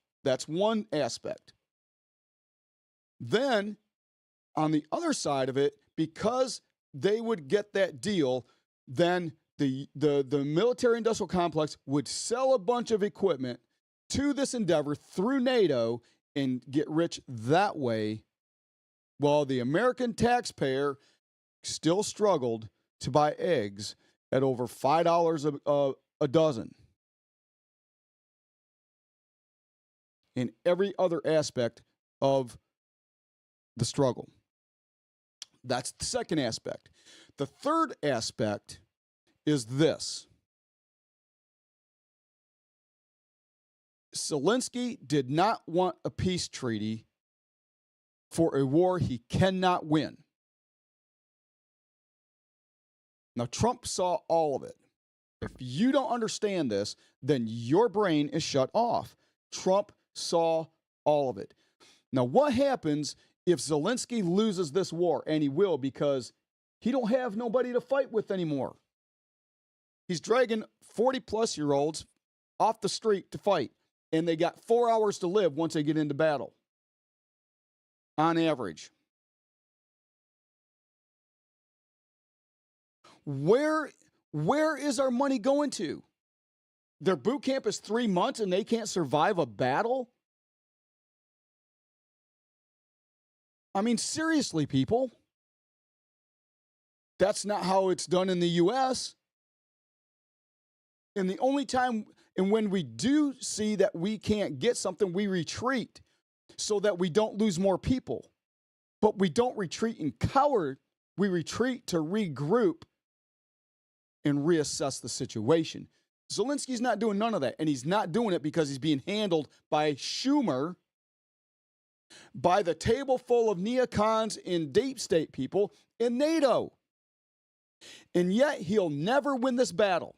one aspect. Then, on the other side of it, because they would get that deal, then the military-industrial complex would sell a bunch of equipment to this endeavor through NATO and get rich that way, while the American taxpayer still struggled to buy eggs at over $5 a dozen. In every other aspect of the struggle. That's the second aspect. The third aspect is this. Zelensky did not want a peace treaty for a war he cannot win. Now, Trump saw all of it. If you don't understand this, then your brain is shut off. Trump saw all of it. Now, what happens if Zelensky loses this war? And he will, because he don't have nobody to fight with anymore. He's dragging 40-plus-year-olds off the street to fight, and they got 4 hours to live once they get into battle, on average. Where is our money going to? Their boot camp is 3 months and they can't survive a battle? I mean, seriously, people. That's not how it's done in the U.S. And the only time, and when we do see that we can't get something, we retreat so that we don't lose more people. But we don't retreat in coward. We retreat to regroup and reassess the situation. Zelensky's not doing none of that, and he's not doing it because he's being handled by Schumer, by the table full of neocons and deep state people in NATO. And yet he'll never win this battle.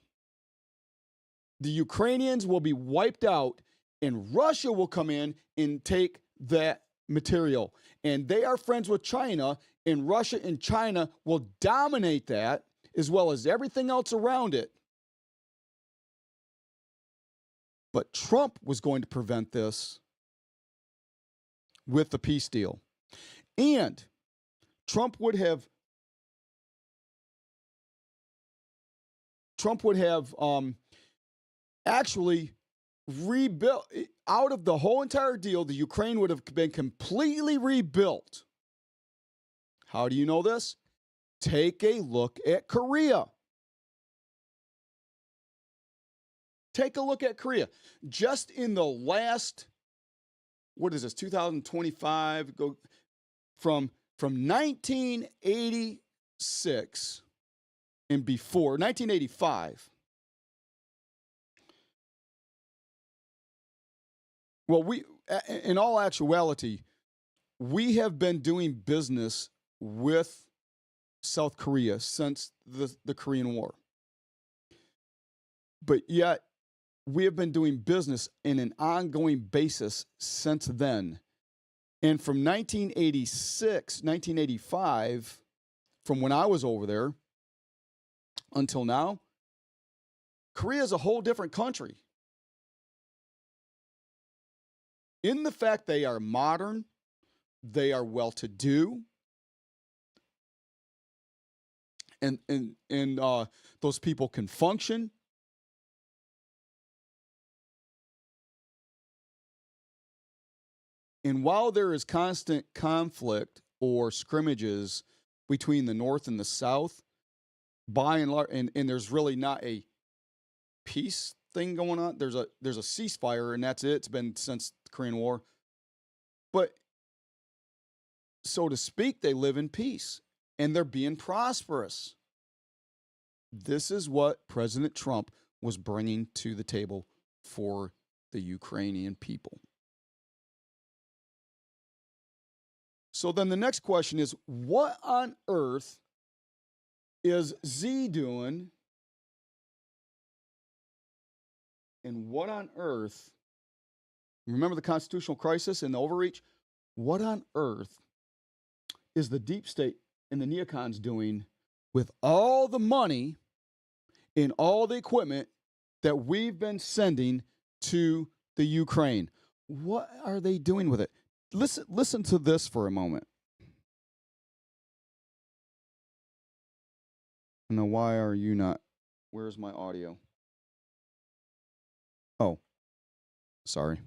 The Ukrainians will be wiped out, and Russia will come in and take that material. And they are friends with China, and Russia and China will dominate that, as well as everything else around it. But Trump was going to prevent this with the peace deal. And Trump would have actually rebuilt, out of the whole entire deal, the Ukraine would have been completely rebuilt. How do you know this? Take a look at Korea. Take a look at Korea. Just in the last, 2025, go from 1986 and before, 1985. Well, in all actuality, we have been doing business with South Korea since the Korean War. But yet, we have been doing business in an ongoing basis since then. And from 1986, 1985, from when I was over there until now, Korea is a whole different country. In the fact they are modern, they are well-to-do, and those people can function. And while there is constant conflict or scrimmages between the North and the South, by and large, and there's really not a peace thing going on. There's a ceasefire, and that's it. It's been since the Korean War. But, so to speak, they live in peace, and they're being prosperous. This is what President Trump was bringing to the table for the Ukrainian people. So then the next question is, what on earth is Z doing? And what on earth, remember the constitutional crisis and the overreach? What on earth is the deep state and the neocons doing with all the money and all the equipment that we've been sending to the Ukraine? What are they doing with it? Listen to this for a moment. Now, why are you not? Where's my audio? Oh, sorry.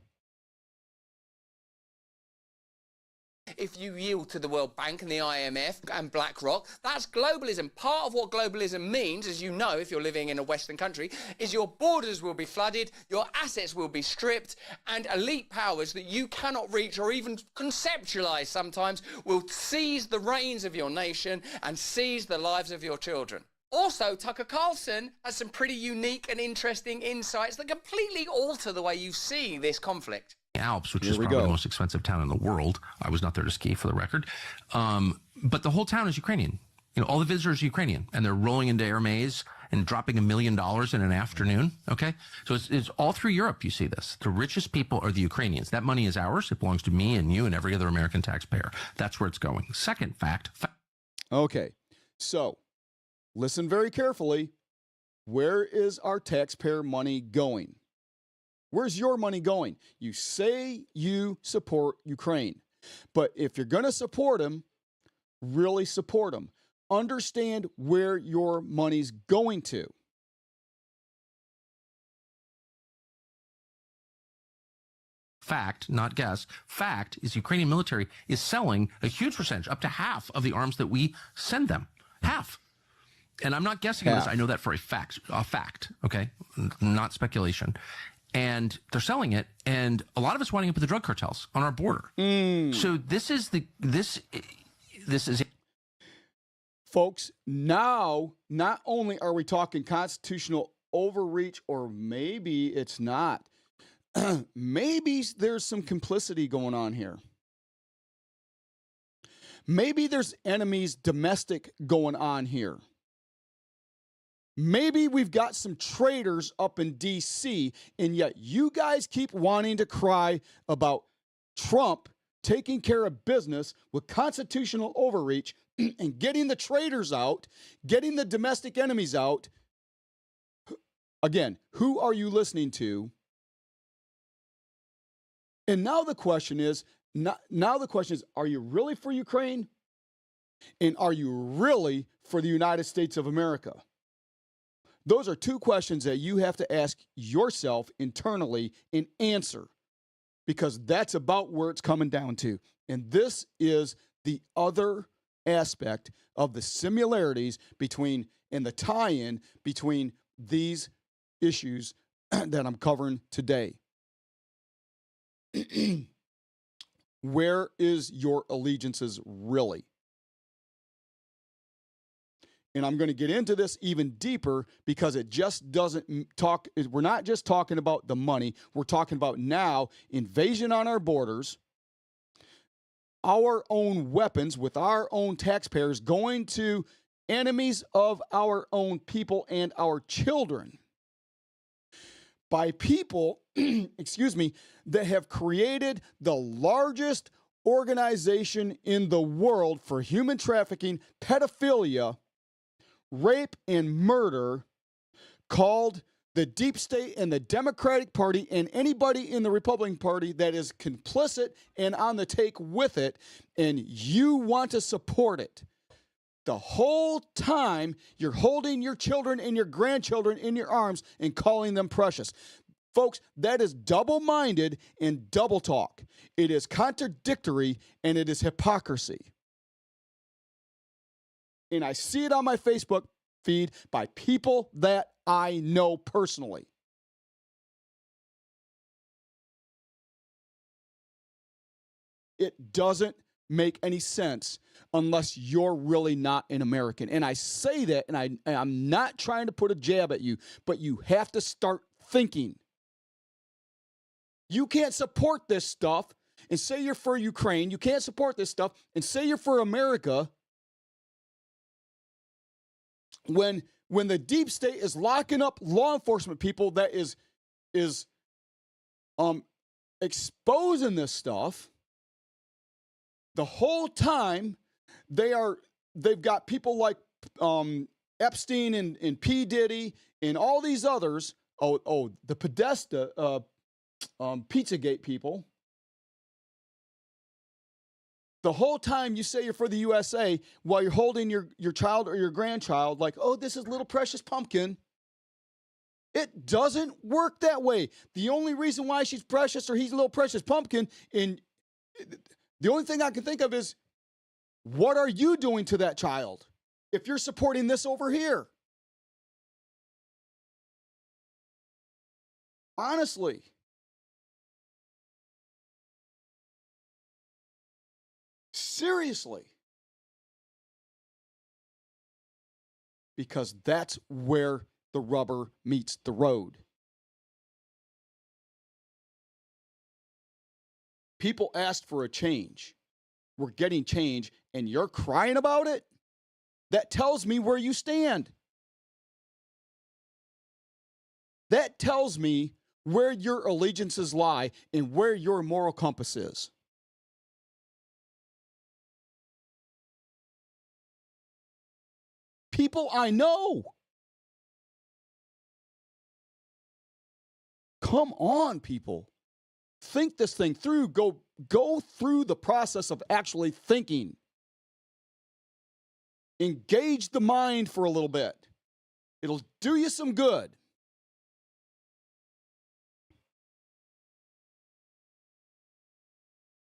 If you yield to the World Bank and the IMF and BlackRock, that's globalism. Part of what globalism means, as you know, if you're living in a Western country, is your borders will be flooded, your assets will be stripped, and elite powers that you cannot reach or even conceptualize sometimes will seize the reins of your nation and seize the lives of your children. Also, Tucker Carlson has some pretty unique and interesting insights that completely alter the way you see this conflict. Alps, which is probably the most expensive town in the world. I was not there to ski, for the record. But the whole town is Ukrainian. all the visitors are Ukrainian, and they're rolling into Air Maze and dropping $1 million in an afternoon. Okay, so it's all through Europe. You see this. The richest people are the Ukrainians. That money is ours. It belongs to me and you and every other American taxpayer. That's where it's going. Second fact. Okay, so listen very carefully. Where is our taxpayer money going? Where's your money going? You say you support Ukraine, but if you're going to support them, really support them. Understand where your money's going to. Fact, not guess. Fact is Ukrainian military is selling a huge percentage, up to half of the arms that we send them. Half. And I'm not guessing on this. I know that for a fact, okay? Not speculation. And they're selling it, and a lot of it's winding up with the drug cartels on our border. So this is Folks, now not only are we talking constitutional overreach, or maybe it's not. Maybe there's some complicity going on here. Maybe there's enemies domestic going on here. Maybe we've got some traitors up in D.C., and yet you guys keep wanting to cry about Trump taking care of business with constitutional overreach and getting the traitors out, getting the domestic enemies out. Again, who are you listening to? And now the question is, are you really for Ukraine? And are you really for the United States of America? Those are two questions that you have to ask yourself internally and answer, because that's about where it's coming down to. And this is the other aspect of the similarities between and the tie-in between these issues that I'm covering today. Where is your allegiances really? And I'm going to get into this even deeper, because it just doesn't talk. We're not just talking about the money. We're talking about now invasion on our borders, our own weapons with our own taxpayers going to enemies of our own people and our children by people, excuse me, that have created the largest organization in the world for human trafficking, pedophilia, rape, and murder, called the deep state and the Democratic Party and anybody in the Republican Party that is complicit and on the take with it, and you want to support it. The whole time you're holding your children and your grandchildren in your arms and calling them precious. Folks, that is double-minded and double talk. It is contradictory and it is hypocrisy. And I see it on my Facebook feed by people that I know personally. It doesn't make any sense unless you're really not an American. And I say that, and I'm not trying to put a jab at you, but you have to start thinking. You can't support this stuff and say you're for Ukraine. You can't support this stuff and say you're for America when the deep state is locking up law enforcement people that is exposing this stuff. The whole time they've got people like Epstein and P. Diddy and all these others. The Podesta Pizzagate people. The whole time you say you're for the USA while you're holding your child or your grandchild like, oh, this is little precious pumpkin. It doesn't work that way. The only reason why she's precious or he's a little precious pumpkin, and the only thing I can think of is, what are you doing to that child if you're supporting this over here? Honestly. Seriously. Because that's where the rubber meets the road. People asked for a change. We're getting change, and you're crying about it? that tells me where you stand. That tells me where your allegiances lie and where your moral compass is. People I know. Come on, people. Think this thing through. Go through the process of actually thinking. Engage the mind for a little bit. It'll do you some good.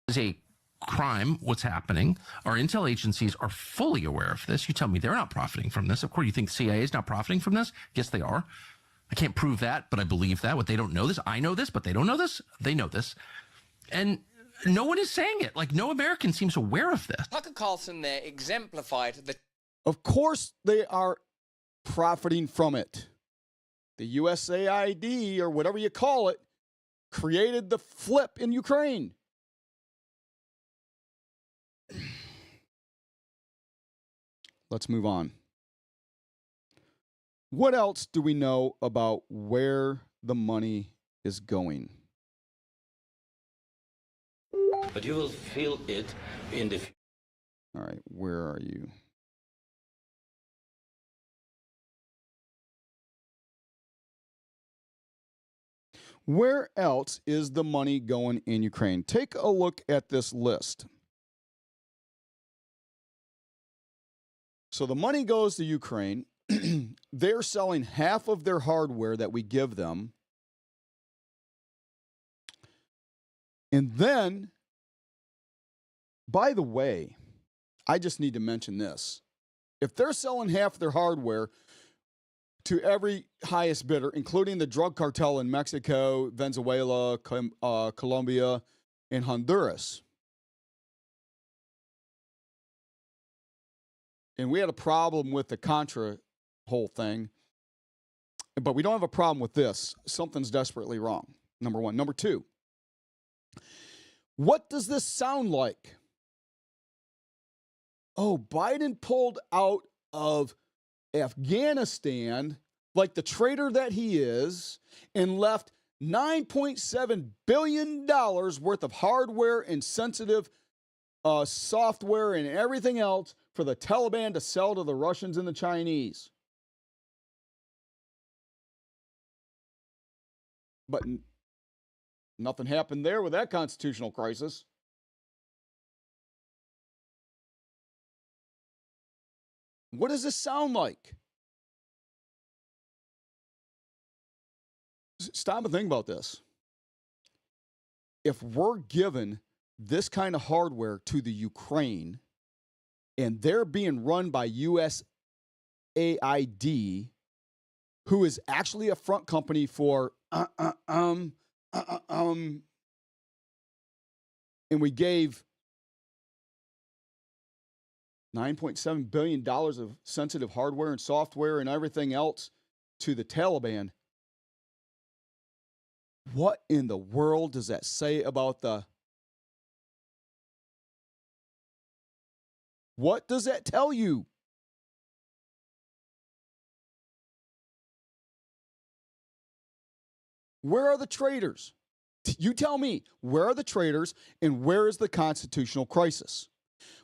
Is a crime what's happening. Our intel agencies are fully aware of this. You tell me they're not profiting from this. Of course, you think the CIA is not profiting from this? Yes, they are. I can't prove that, but I believe that. What they don't know this, I know this, but they don't know this. They know this. And no one is saying it. Like, no American seems aware of this. Tucker Carlson there exemplified the... Of course they are profiting from it. The USAID, or whatever you call it, created the flip in Ukraine. Let's move on. What else do we know about where the money is going? But you will feel it in the... All right, where are you? Where else is the money going in Ukraine? Take a look at this list. So the money goes to Ukraine. They're selling half of their hardware that we give them. And then, by the way, I just need to mention this. If they're selling half their hardware to every highest bidder, including the drug cartel in Mexico, Venezuela, Colombia, and Honduras, and we had a problem with the Contra whole thing, but we don't have a problem with this. Something's desperately wrong, number one. Number two, what does this sound like? Oh, Biden pulled out of Afghanistan like the traitor that he is and left $9.7 billion worth of hardware and sensitive software and everything else for the Taliban to sell to the Russians and the Chinese. But nothing happened there with that constitutional crisis. What does this sound like? Stop and think about this. If we're given this kind of hardware to the Ukraine and they're being run by USAID, who is actually a front company for and we gave $9.7 billion of sensitive hardware and software and everything else to the Taliban. What in the world does that say about the... What does that tell you? Where are the traitors? You tell me, where are the traitors and where is the constitutional crisis?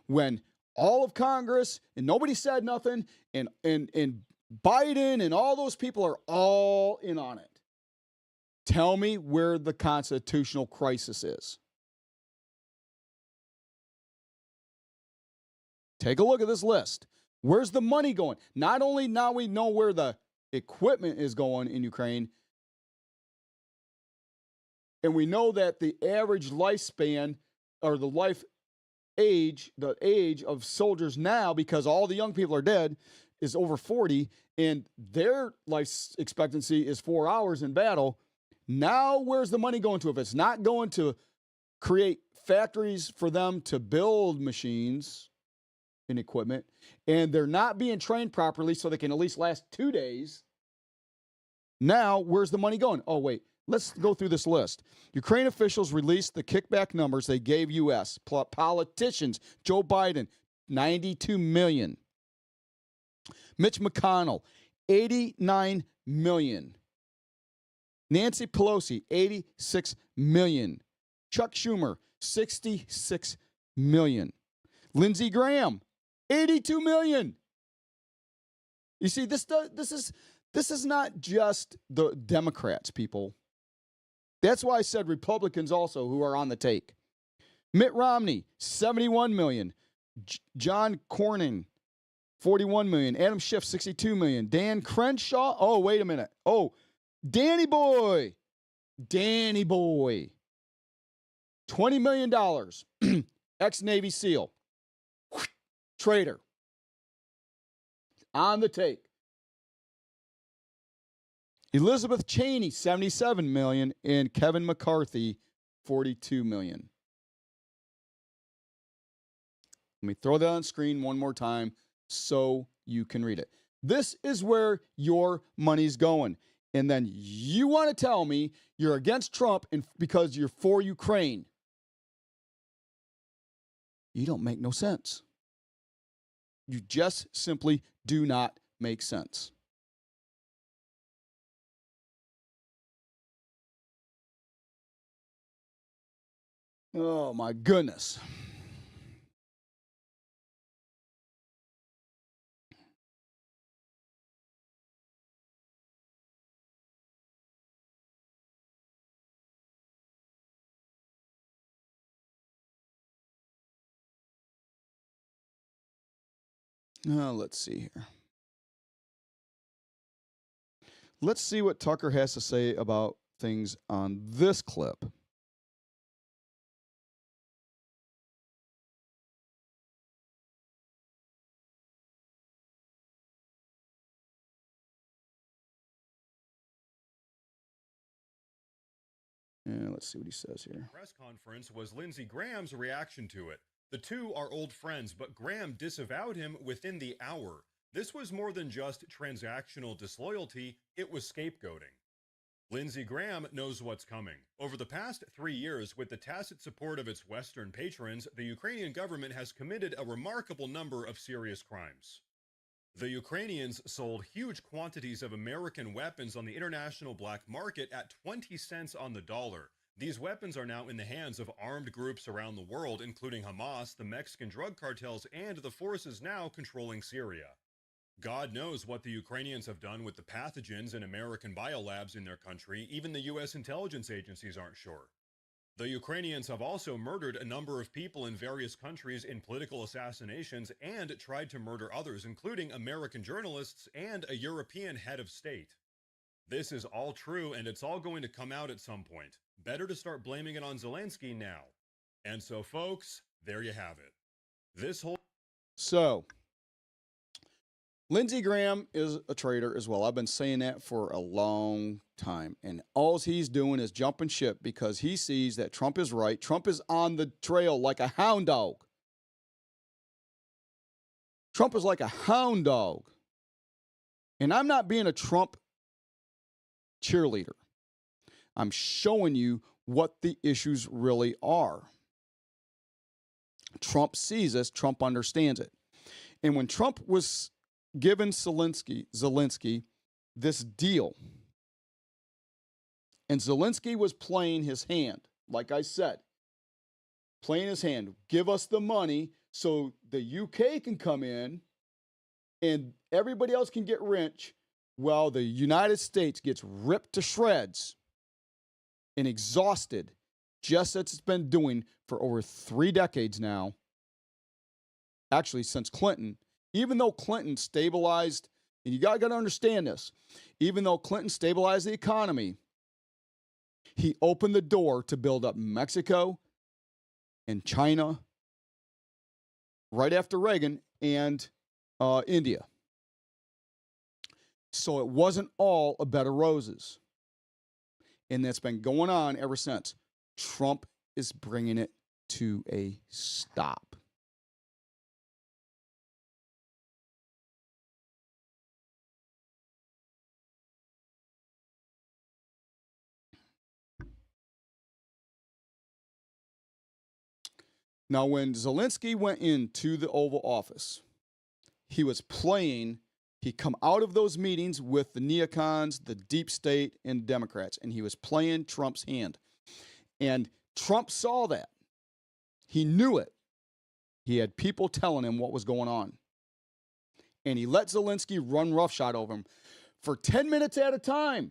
When all of Congress and nobody said nothing and Biden and all those people are all in on it. Tell me where the constitutional crisis is. Take a look at this list. Where's the money going? Not only now we know where the equipment is going in Ukraine, and we know that the average lifespan or the age of soldiers now, because all the young people are dead, is over 40, and their life expectancy is 4 hours in battle. Now, where's the money going to? If it's not going to create factories for them to build machines and equipment, and they're not being trained properly so they can at least last 2 days, now where's the money going? Oh, wait. Let's go through this list. Ukraine officials released the kickback numbers they gave U.S. politicians. Joe Biden, $92 million. Mitch McConnell, 89 million. Nancy Pelosi, 86 million. Chuck Schumer, 66 million. Lindsey Graham, 82 million. You see, this is not just the Democrats, people. That's why I said Republicans also who are on the take. Mitt Romney, 71 million. John Cornyn, 41 million. Adam Schiff, 62 million. Dan Crenshaw, oh, wait a minute. Oh, Danny Boy, $20 million. Ex-Navy SEAL. Traitor. On the take. Elizabeth Cheney, 77 million, and Kevin McCarthy, 42 million. Let me throw that on screen one more time so you can read it. This is where your money's going. And then you want to tell me you're against Trump because you're for Ukraine. You don't make no sense. You just simply do not make sense. Oh, my goodness. Let's see here. Let's see what Tucker has to say about things on this clip. And let's see what he says here. Press conference was Lindsey Graham's reaction to it. The two are old friends, but Graham disavowed him within the hour. This was more than just transactional disloyalty, it was scapegoating. Lindsey Graham knows what's coming. Over the past 3 years, with the tacit support of its Western patrons, the Ukrainian government has committed a remarkable number of serious crimes. The Ukrainians sold huge quantities of American weapons on the international black market at 20 cents on the dollar. These weapons are now in the hands of armed groups around the world, including Hamas, the Mexican drug cartels, and the forces now controlling Syria. God knows what the Ukrainians have done with the pathogens in American biolabs in their country. Even the U.S. intelligence agencies aren't sure. The Ukrainians have also murdered a number of people in various countries in political assassinations and tried to murder others, including American journalists and a European head of state. This is all true, and it's all going to come out at some point. Better to start blaming it on Zelensky now. And so, folks, there you have it. So, Lindsey Graham is a traitor as well. I've been saying that for a long time. And all he's doing is jumping ship because he sees that Trump is right. Trump is on the trail like a hound dog. Trump is like a hound dog. And I'm not being a Trump cheerleader. I'm showing you what the issues really are. Trump sees this. Trump understands it. And when Trump was given Zelensky this deal, and Zelensky was playing his hand, like I said, playing his hand, give us the money so the UK can come in and everybody else can get rich while the United States gets ripped to shreds and exhausted, just as it's been doing for over 3 decades now. Actually, since Clinton, even though Clinton stabilized, and you got to understand this, even though Clinton stabilized the economy, he opened the door to build up Mexico and China right after Reagan and India. So it wasn't all a bed of roses. And that's been going on ever since. Trump is bringing it to a stop. Now, when Zelensky went into the Oval Office, he was playing He come out of those meetings with the neocons, the deep state, and Democrats, and he was playing Trump's hand. And Trump saw that. He knew it. He had people telling him what was going on. And he let Zelensky run roughshod over him for 10 minutes at a time.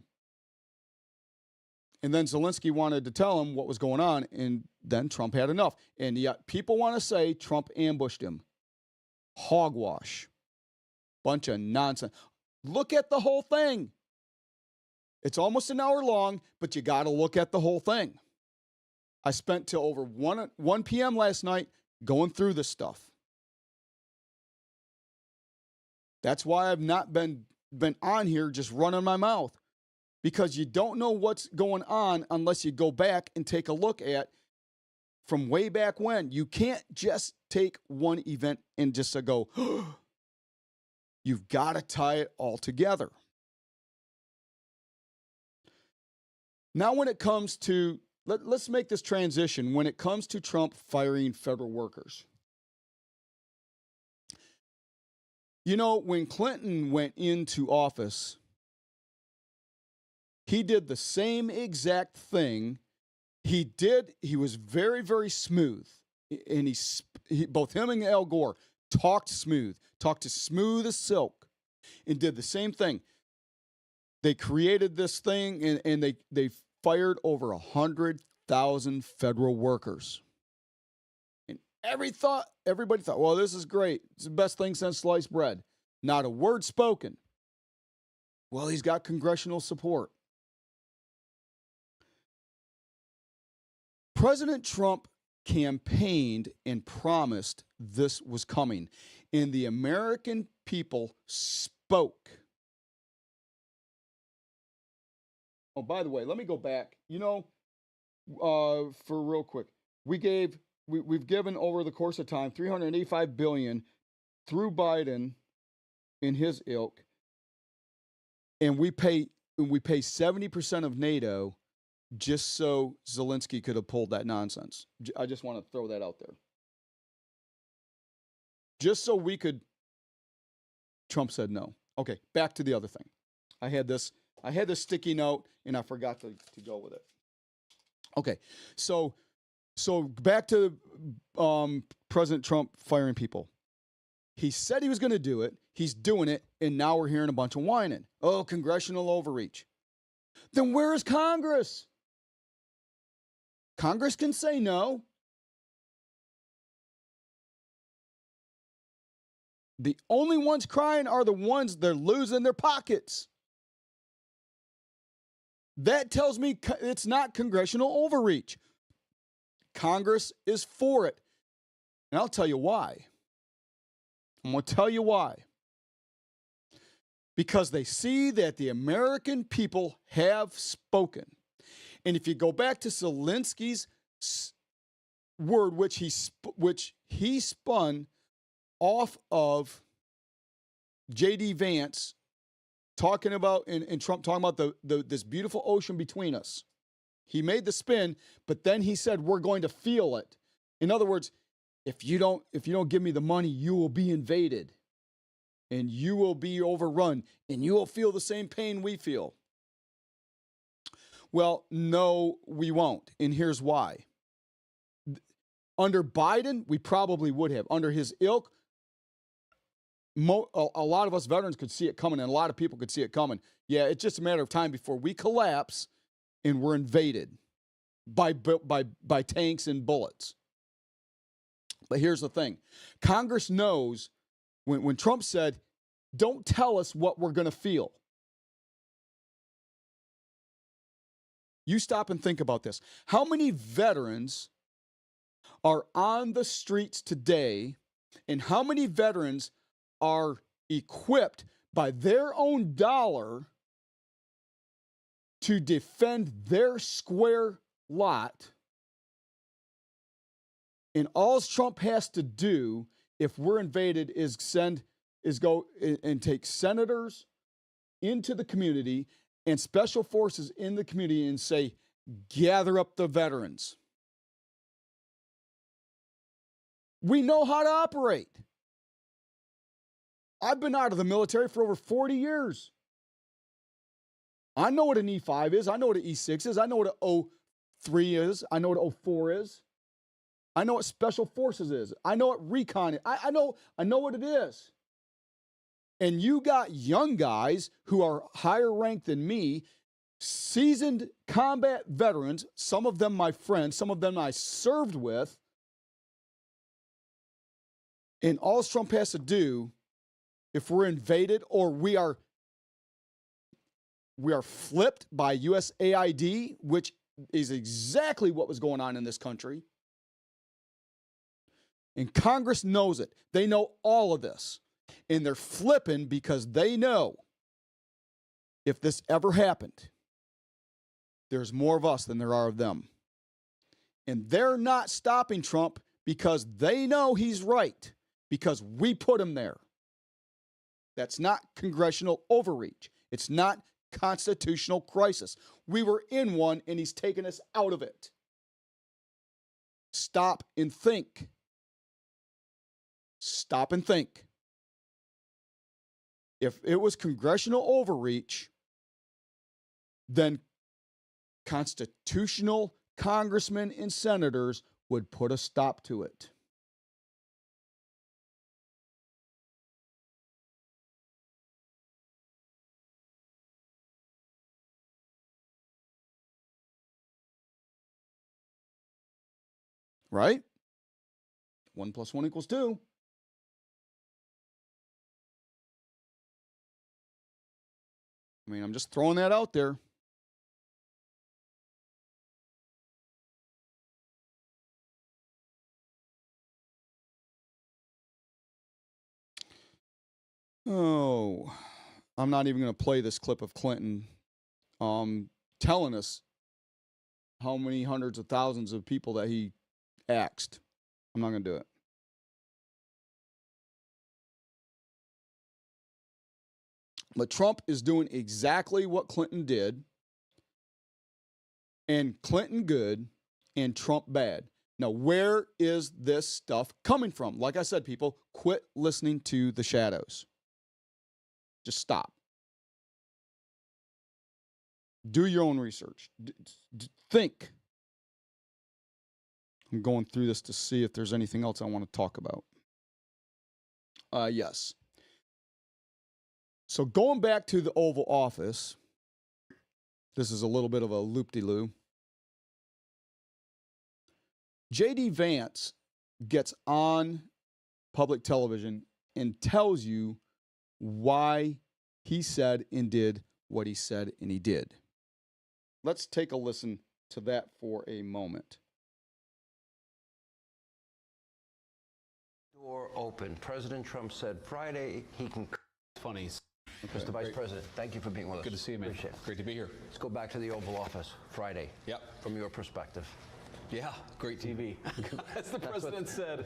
And then Zelensky wanted to tell him what was going on, and then Trump had enough. And yet people want to say Trump ambushed him. Hogwash. Bunch of nonsense. Look at the whole thing. It's almost an hour long, but you got to look at the whole thing. I spent till over 1 p.m. last night going through this stuff. That's why I've not been on here just running my mouth, because you don't know what's going on unless you go back and take a look at from way back when. You can't just take one event and just go, you've got to tie it all together. Now, when it comes to, let's make this transition. When it comes to Trump firing federal workers. You know, when Clinton went into office, he did the same exact thing. He was very, very smooth. And both him and Al Gore talked smooth, talked as smooth as silk, and did the same thing. They created this thing, and they fired over 100,000 federal workers. And everybody thought, well, this is great. It's the best thing since sliced bread. Not a word spoken. Well, he's got congressional support. President Trump campaigned and promised this was coming, and the American people spoke. Oh, by the way, let me go back. You know, for real quick, we've given over the course of time $385 billion through Biden and his ilk, and we pay 70% of NATO just so Zelensky could have pulled that nonsense. I just want to throw that out there. Just so we could. Trump said no. Okay, back to the other thing. I had this sticky note, and I forgot to go with it. Okay, so back to President Trump firing people. He said he was going to do it. He's doing it, and now we're hearing a bunch of whining. Oh, congressional overreach. Then where is Congress? Congress can say no. The only ones crying are the ones that are losing their pockets. That tells me it's not congressional overreach. Congress is for it. And I'll tell you why. I'm going to tell you why. Because they see that the American people have spoken. And if you go back to Zelensky's word, which he spun off of J.D. Vance, talking about, and Trump talking about this beautiful ocean between us. He made the spin, but then he said, we're going to feel it. In other words, if you don't give me the money, you will be invaded. And you will be overrun. And you will feel the same pain we feel. Well, no, we won't. And here's why. Under Biden, we probably would have. Under his ilk, a lot of us veterans could see it coming, and a lot of people could see it coming. Yeah, it's just a matter of time before we collapse and we're invaded by tanks and bullets. But here's the thing. Congress knows when Trump said, don't tell us what we're going to feel. You stop and think about this. How many veterans are on the streets today, and how many veterans are equipped by their own dollar to defend their square lot? And all Trump has to do if we're invaded is go and take senators into the community and special forces in the community and say, gather up the veterans. We know how to operate. I've been out of the military for over 40 years. I know what an E5 is. I know what an E6 is. I know what an O3 is. I know what an O4 is. I know what Special Forces is. I know what recon is. I know what it is. And you got young guys who are higher ranked than me, seasoned combat veterans, some of them my friends, some of them I served with. And all Trump has to do, if we're invaded or we are flipped by USAID, which is exactly what was going on in this country, and Congress knows it. They know all of this. And they're flipping because they know if this ever happened, there's more of us than there are of them. And they're not stopping Trump because they know he's right, because we put him there. That's not congressional overreach. It's not constitutional crisis. We were in one and he's taken us out of it. Stop and think. Stop and think. If it was congressional overreach, then constitutional congressmen and senators would put a stop to it. Right? 1 + 1 = 2. I mean, I'm just throwing that out there. Oh, I'm not even going to play this clip of Clinton telling us how many hundreds of thousands of people that he axed. I'm not going to do it. But Trump is doing exactly what Clinton did, and Clinton good and Trump bad. Now, where is this stuff coming from? Like I said, people, quit listening to the shadows. Just stop. Do your own research. Think. I'm going through this to see if there's anything else I want to talk about. Yes. So going back to the Oval Office, this is a little bit of a loop-de-loo. J.D. Vance gets on public television and tells you why he said and did what he said and he did. Let's take a listen to that for a moment. Door open. President Trump said Friday he can... Funny. Mr. Vice President, thank you for being with us. Good to see you, man. Appreciate it. Great to be here. Let's go back to the Oval Office Friday. Yep. From your perspective. Yeah, great TV. As the president said.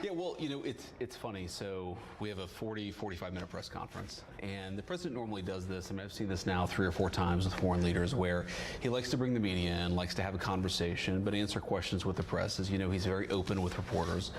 Yeah, well, you know, it's funny. So we have a 45-minute press conference, and the president normally does this. I mean, I've seen this now 3 or 4 times with foreign leaders where he likes to bring the media in, likes to have a conversation, but answer questions with the press. As you know, he's very open with reporters.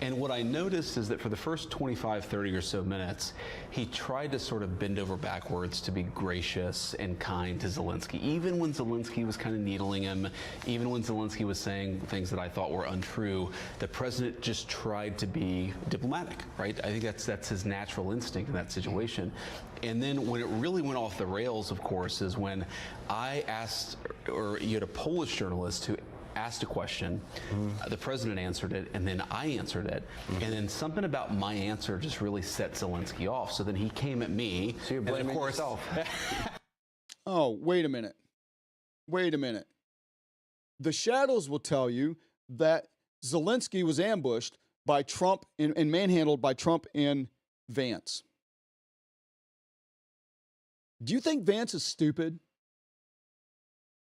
And what I noticed is that for the first 25, 30 or so minutes, he tried to sort of bend over backwards to be gracious and kind to Zelensky. Even when Zelensky was kind of needling him, even when Zelensky was saying things that I thought were untrue, the president just tried to be diplomatic, right? I think that's his natural instinct in that situation. And then when it really went off the rails, of course, is when I asked, or you had a Polish journalist who asked a question, the president answered it, and then I answered it, and then something about my answer just really set Zelensky off. So then he came at me. So you're blaming yourself. Oh, wait a minute. Wait a minute. The shadows will tell you that Zelensky was ambushed by Trump and manhandled by Trump and Vance. Do you think Vance is stupid?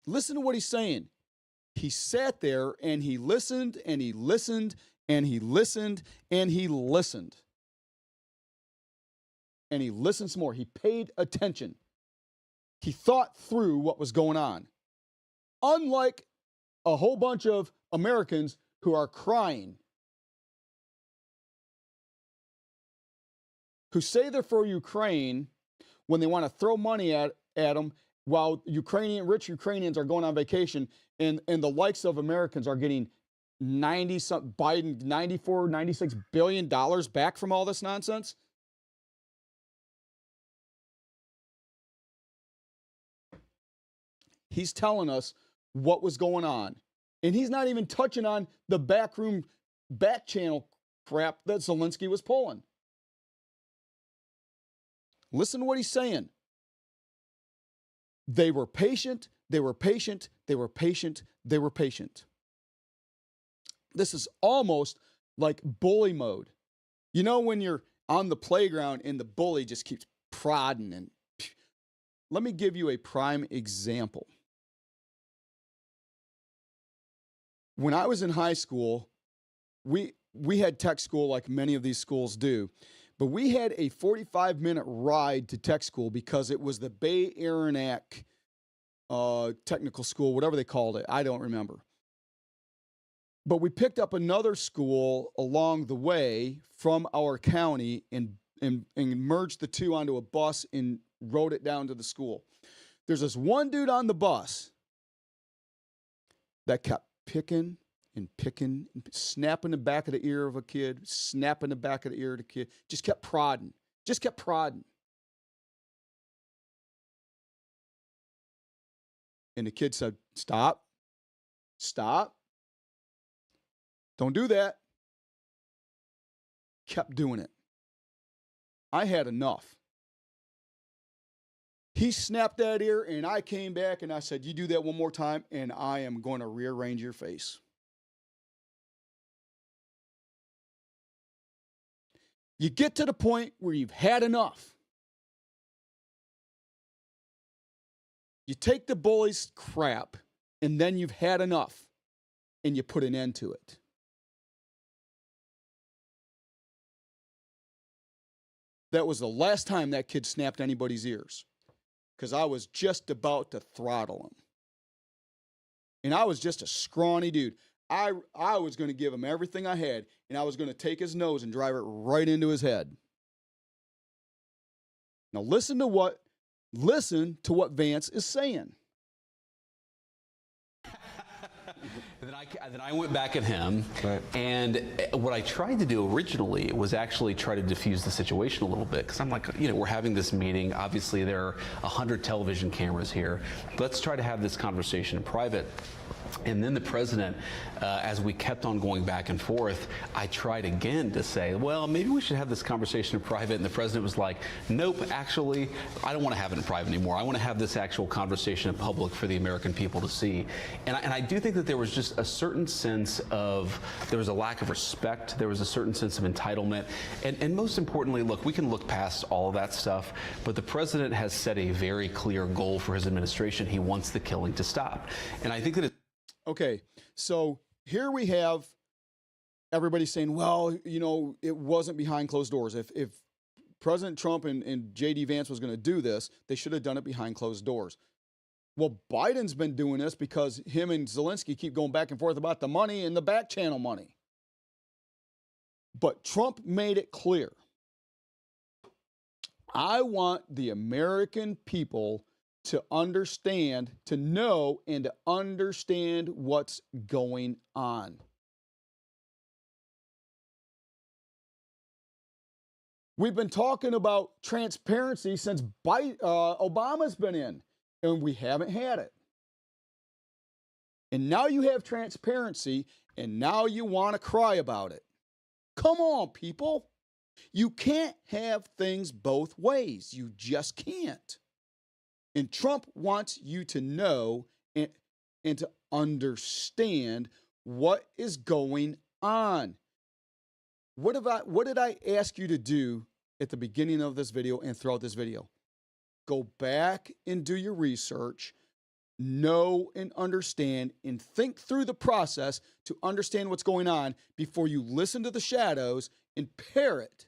Listen to what he's saying. He sat there and he listened and he listened and he listened and he listened. And he listened some more. He paid attention. He thought through what was going on. Unlike a whole bunch of Americans who are crying, who say they're for Ukraine when they want to throw money at them while rich Ukrainians are going on vacation and the likes of Americans are getting Biden, $94, $96 billion back from all this nonsense? He's telling us what was going on. And he's not even touching on the back channel crap that Zelensky was pulling. Listen to what he's saying. They were patient, they were patient, they were patient, they were patient. This is almost like bully mode. You know when you're on the playground and the bully just keeps prodding and... Let me give you a prime example. When I was in high school, we had tech school like many of these schools do, but we had a 45-minute ride to tech school because it was the Bay Aranac Technical School, whatever they called it. I don't remember. But we picked up another school along the way from our county and merged the two onto a bus and rode it down to the school. There's this one dude on the bus that kept picking and picking, and snapping the back of the ear of a kid, snapping the back of the ear of the kid, just kept prodding, And the kid said, stop, don't do that. Kept doing it. I had enough. He snapped that ear, and I came back, and I said, you do that one more time, and I am going to rearrange your face. You get to the point where you've had enough. You take the bully's crap, and then you've had enough, and you put an end to it. That was the last time that kid snapped anybody's ears, because I was just about to throttle him. And I was just a scrawny dude. I was going to give him everything I had, and I was going to take his nose and drive it right into his head. Now listen to what Vance is saying. And then I went back at him, right. And what I tried to do originally was actually try to diffuse the situation a little bit, because I'm like, we're having this meeting. Obviously, there are 100 television cameras here. Let's try to have this conversation in private. And then the president, as we kept on going back and forth, I tried again to say, well, maybe we should have this conversation in private. And the president was like, nope, actually, I don't want to have it in private anymore. I want to have this actual conversation in public for the American people to see. And I do think that there was just a certain sense of, there was a lack of respect. There was a certain sense of entitlement. And most importantly, look, we can look past all of that stuff, but the president has set a very clear goal for his administration. He wants the killing to stop. And I think that Okay, so here we have everybody saying, well, it wasn't behind closed doors. If President Trump and J.D. Vance was going to do this, they should have done it behind closed doors. Well, Biden's been doing this because him and Zelensky keep going back and forth about the money and the back channel money. But Trump made it clear. I want the American people to understand, to know, and to understand what's going on. We've been talking about transparency since Obama's been in, and we haven't had it. And now you have transparency, and now you want to cry about it. Come on, people. You can't have things both ways. You just can't. And Trump wants you to know and to understand what is going on. What did I ask you to do at the beginning of this video and throughout this video? Go back and do your research, know and understand, and think through the process to understand what's going on before you listen to the shadows and parrot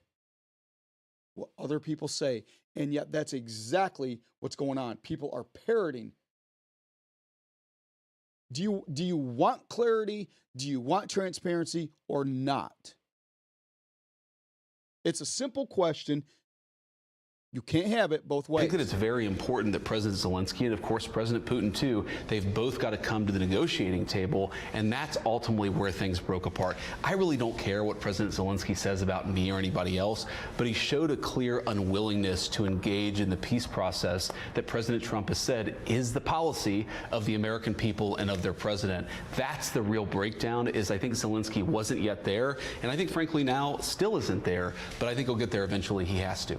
what other people say. And yet that's exactly what's going on. People are parroting. Do you want clarity? Do you want transparency or not? It's a simple question. You can't have it both ways. I think that it's very important that President Zelensky and, of course, President Putin, too, they've both got to come to the negotiating table, and that's ultimately where things broke apart. I really don't care what President Zelensky says about me or anybody else, but he showed a clear unwillingness to engage in the peace process that President Trump has said is the policy of the American people and of their president. That's the real breakdown, is I think Zelensky wasn't yet there, and I think, frankly, now still isn't there, but I think he'll get there eventually. He has to.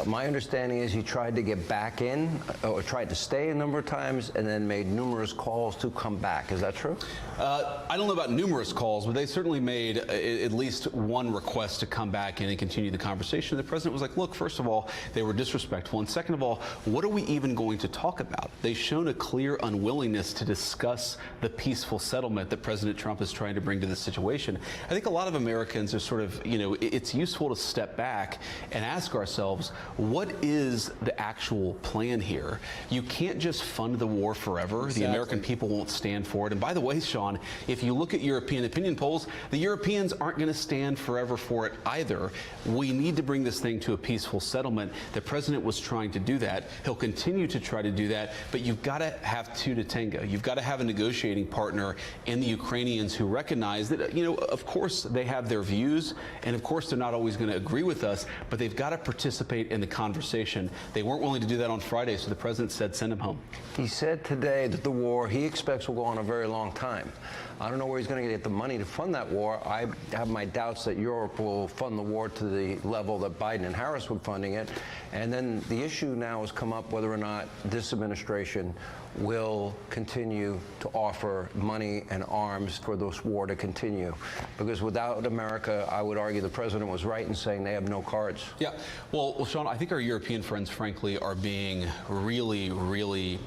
My understanding is he tried to get back in, or tried to stay a number of times, and then made numerous calls to come back. Is that true? I don't know about numerous calls, but they certainly made at least one request to come back in and continue the conversation. The president was like, look, first of all, they were disrespectful, and second of all, what are we even going to talk about? They've shown a clear unwillingness to discuss the peaceful settlement that President Trump is trying to bring to this situation. I think a lot of Americans are sort of, you know, it's useful to step back and ask ourselves, what is the actual plan here? You can't just fund the war forever. Exactly. The American people won't stand for it. And by the way, Sean, if you look at European opinion polls, the Europeans aren't going to stand forever for it either. We need to bring this thing to a peaceful settlement. The president was trying to do that. He'll continue to try to do that, but you've got to have two to tango. You've got to have a negotiating partner in the Ukrainians who recognize that, you know, of course they have their views, and of course they're not always going to agree with us, but they've got to participate in the conversation. They weren't willing to do that on Friday, so the president said send him home. He said today that the war he expects will go on a very long time. I don't know where he's going to get the money to fund that war. I have my doubts that Europe will fund the war to the level that Biden and Harris were funding it. And then the issue now has come up whether or not this administration will continue to offer money and arms for this war to continue. Because without America, I would argue the president was right in saying they have no cards. Yeah. Well, Sean, I think our European friends, frankly, are being really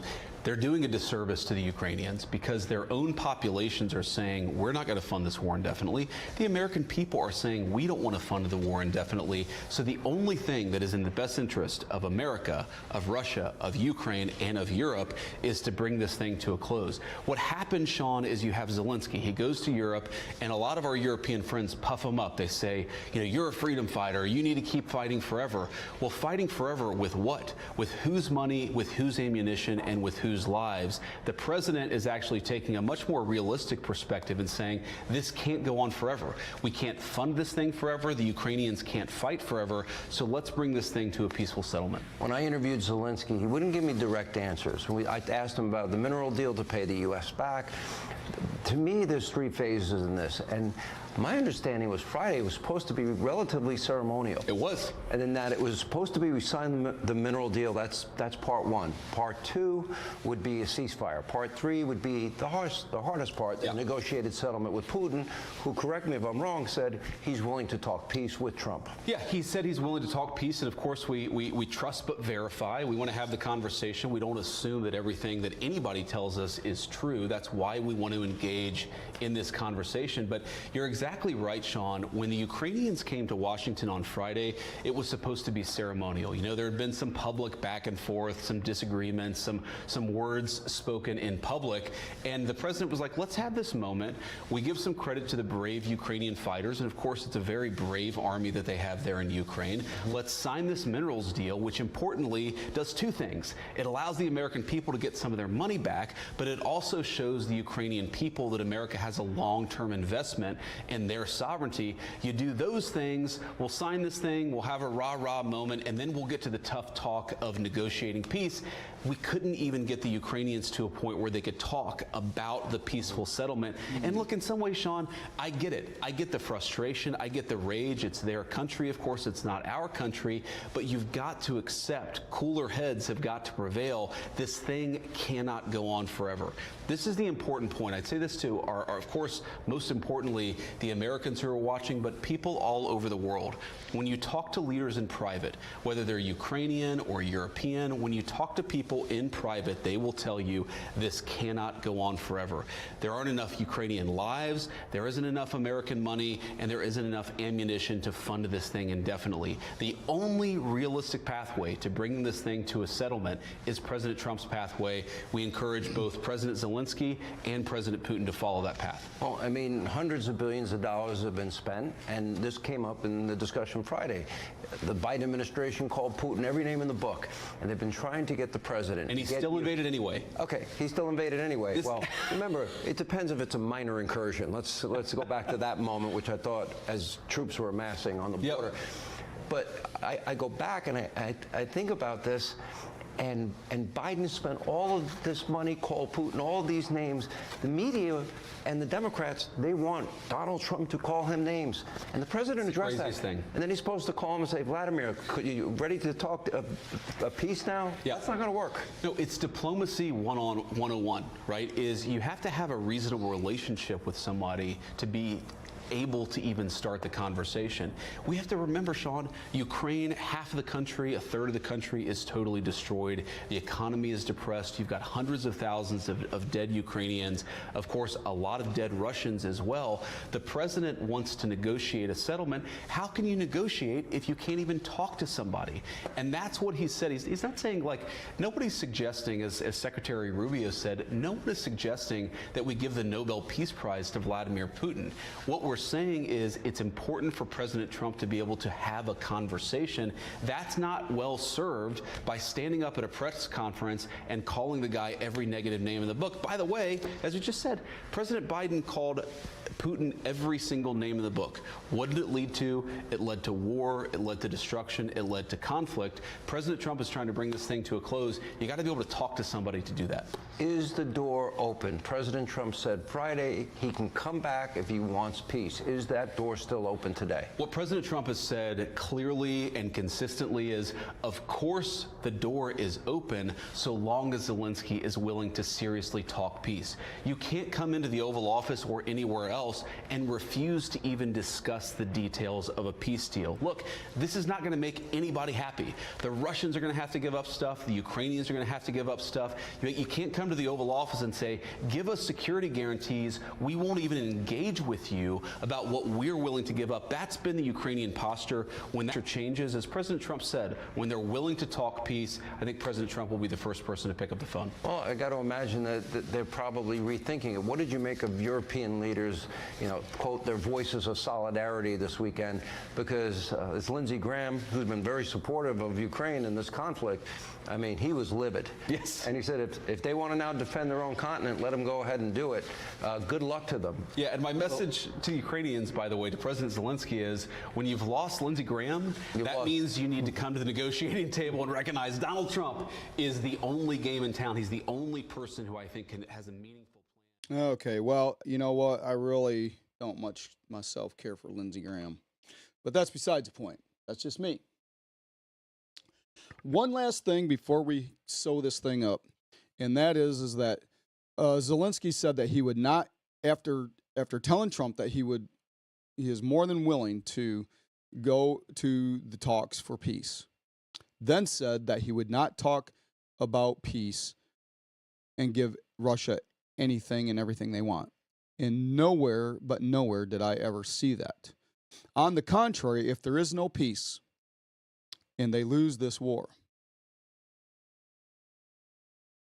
they're doing a disservice to the Ukrainians because their own populations are saying, we're not going to fund this war indefinitely. The American people are saying, we don't want to fund the war indefinitely. So the only thing that is in the best interest of America, of Russia, of Ukraine, and of Europe is to bring this thing to a close. What happened, Sean, is you have Zelensky. He goes to Europe, and a lot of our European friends puff him up. They say, you know, you're a freedom fighter. You need to keep fighting forever. Well, fighting forever with what? With whose money, with whose ammunition, and with whose lives? The president is actually taking a much more realistic perspective and saying this can't go on forever. We can't fund this thing forever. The Ukrainians can't fight forever. So let's bring this thing to a peaceful settlement. When I interviewed Zelensky, he wouldn't give me direct answers. I asked him about the mineral deal to pay the U.S. back. To me, there's three phases in this. And my understanding was Friday was supposed to be relatively ceremonial. It was. And then that it was supposed to be we signed the mineral deal. That's part one. Part two would be a ceasefire. Part three would be the hardest part, the negotiated settlement with Putin, who, correct me if I'm wrong, said he's willing to talk peace with Trump. Yeah, he said he's willing to talk peace, and of course we trust but verify. We want to have the conversation. We don't assume that everything that anybody tells us is true. That's why we want to engage in this conversation. But you're exactly right, Sean. When the Ukrainians came to Washington on Friday, it was supposed to be ceremonial. You know, there had been some public back and forth, some disagreements, some words spoken in public, and the president was like, let's have this moment. We give some credit to the brave Ukrainian fighters, and of course it's a very brave army that they have there in Ukraine. Let's sign this minerals deal, which importantly does two things. It allows the American people to get some of their money back, but it also shows the Ukrainian people that America has a long-term investment in their sovereignty. You do those things, we'll sign this thing, we'll have a rah-rah moment, and then we'll get to the tough talk of negotiating peace. We couldn't even get the Ukrainians to a point where they could talk about the peaceful settlement. And look, in some ways, Sean, I get it. I get the frustration. I get the rage. It's their country. Of course, it's not our country. But you've got to accept, cooler heads have got to prevail. This thing cannot go on forever. This is the important point. I'd say this to our, of course, most importantly, the Americans who are watching, but people all over the world. When you talk to leaders in private, whether they're Ukrainian or European, when you talk to people in private, they will tell you this cannot go on forever. There aren't enough Ukrainian lives, there isn't enough American money, and there isn't enough ammunition to fund this thing indefinitely. The only realistic pathway to bringing this thing to a settlement is President Trump's pathway. We encourage both President Zelensky and President Putin to follow that path? Well, I mean, hundreds of billions of dollars have been spent, and this came up in the discussion Friday. The Biden administration called Putin every name in the book, and they've been trying to get the president. And he still invaded anyway. Okay, he still invaded anyway. Well, remember, it depends if it's a minor incursion. Let's go back to that moment, which I thought as troops were amassing on the border. But I go back and I think about this. And Biden spent all of this money, called Putin, all of these names. The media and the Democrats, they want Donald Trump to call him names. And the president addressed that. Thing. And then he's supposed to call him and say, Vladimir, you ready to talk a peace now? Yeah. That's not going to work. No, it's diplomacy 101, right? Is you have to have a reasonable relationship with somebody to be able to even start the conversation. We have to remember, Sean, Ukraine, half of the country, a third of the country is totally destroyed. The economy is depressed. You've got hundreds of thousands of dead Ukrainians. Of course, a lot of dead Russians as well. The president wants to negotiate a settlement. How can you negotiate if you can't even talk to somebody? And that's what he said. He's not saying, like, nobody's suggesting, as Secretary Rubio said, no one is suggesting that we give the Nobel Peace Prize to Vladimir Putin. What we're saying is it's important for President Trump to be able to have a conversation. That's not well served by standing up at a press conference and calling the guy every negative name in the book. By the way, as we just said, President Biden called Putin every single name in the book. What did it lead to? It led to war. It led to destruction. It led to conflict. President Trump is trying to bring this thing to a close. You got to be able to talk to somebody to do that. Is the door open? President Trump said Friday he can come back if he wants peace. Is that door still open today? What President Trump has said clearly and consistently is, of course, the door is open so long as Zelensky is willing to seriously talk peace. You can't come into the Oval Office or anywhere else and refuse to even discuss the details of a peace deal. Look, this is not going to make anybody happy. The Russians are going to have to give up stuff. The Ukrainians are going to have to give up stuff. You can't come to the Oval Office and say, give us security guarantees. We won't even engage with you about what we're willing to give up. That's been the Ukrainian posture. When that changes, as President Trump said, when they're willing to talk peace, I think President Trump will be the first person to pick up the phone. Well, I got to imagine that they're probably rethinking it. What did you make of European leaders, quote, their voices of solidarity this weekend? Because it's Lindsey Graham, who's been very supportive of Ukraine in this conflict. I mean, he was livid. Yes. And he said if they want to now defend their own continent, let them go ahead and do it. Good luck to them. Yeah, and my message to Ukrainians, by the way, to President Zelensky is, when you've lost Lindsey Graham, that means you need to come to the negotiating table and recognize Donald Trump is the only game in town. He's the only person who I think has a meaningful plan. Okay, well, you know what? I really don't much myself care for Lindsey Graham. But that's besides the point. That's just me. One last thing before we sew this thing up, and that is that Zelensky said that he would not, after telling Trump that he is more than willing to go to the talks for peace, then said that he would not talk about peace and give Russia anything and everything they want. And nowhere did I ever see that. On the contrary, if there is no peace and they lose this war,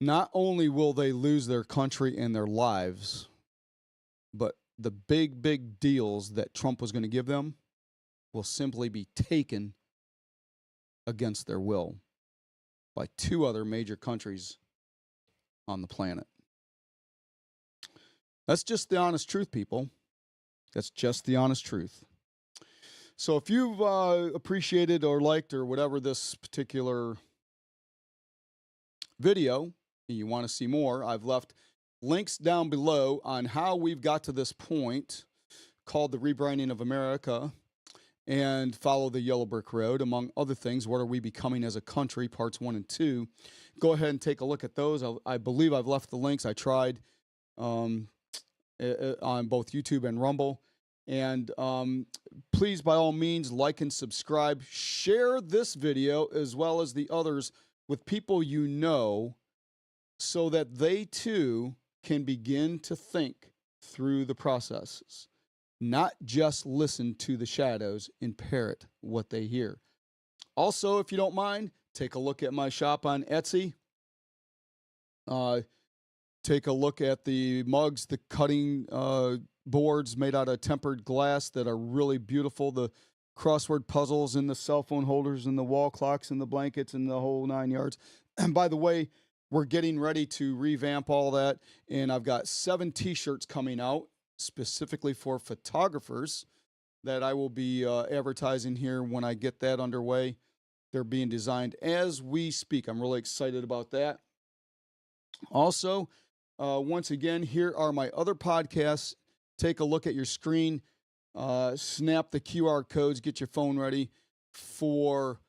not only will they lose their country and their lives, but the big deals that Trump was going to give them will simply be taken against their will by two other major countries on the planet. That's just the honest truth, people. That's just the honest truth. So if you've appreciated or liked or whatever this particular video and you want to see more, I've left links down below on how we've got to this point called the rebranding of America and follow the yellow brick road, among other things. What are we becoming as a country? Parts 1 and 2. Go ahead and take a look at those. I believe I've left the links. I tried on both YouTube and Rumble. And please, by all means, like and subscribe. Share this video as well as the others with people you know so that they too can begin to think through the processes, not just listen to the shadows and parrot what they hear. Also, if you don't mind, take a look at my shop on Etsy. take a look at the mugs, the cutting boards made out of tempered glass that are really beautiful, the crossword puzzles and the cell phone holders and the wall clocks and the blankets and the whole 9 yards. And by the way, we're getting ready to revamp all that, and I've got 7 T-shirts coming out specifically for photographers that I will be advertising here when I get that underway. They're being designed as we speak. I'm really excited about that. Also, once again, here are my other podcasts. Take a look at your screen, snap the QR codes, get your phone ready for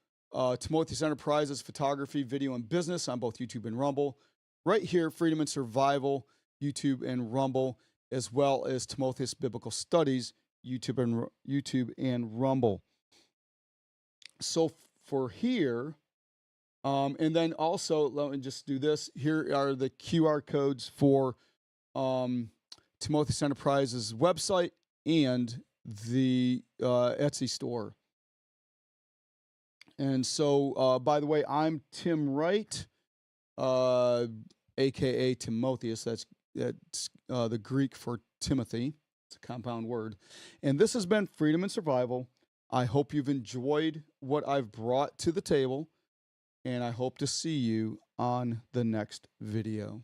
Timotheus Enterprises, Photography, Video, and Business on both YouTube and Rumble. Right here, Freedom and Survival, YouTube and Rumble, as well as Timotheus Biblical Studies, YouTube and Rumble. So for here, and then also, let me just do this. Here are the QR codes for Timotheus Enterprises website and the Etsy store. And so, by the way, I'm Tim Wright, a.k.a. Timotheus. That's the Greek for Timothy. It's a compound word. And this has been Freedom and Survival. I hope you've enjoyed what I've brought to the table, and I hope to see you on the next video.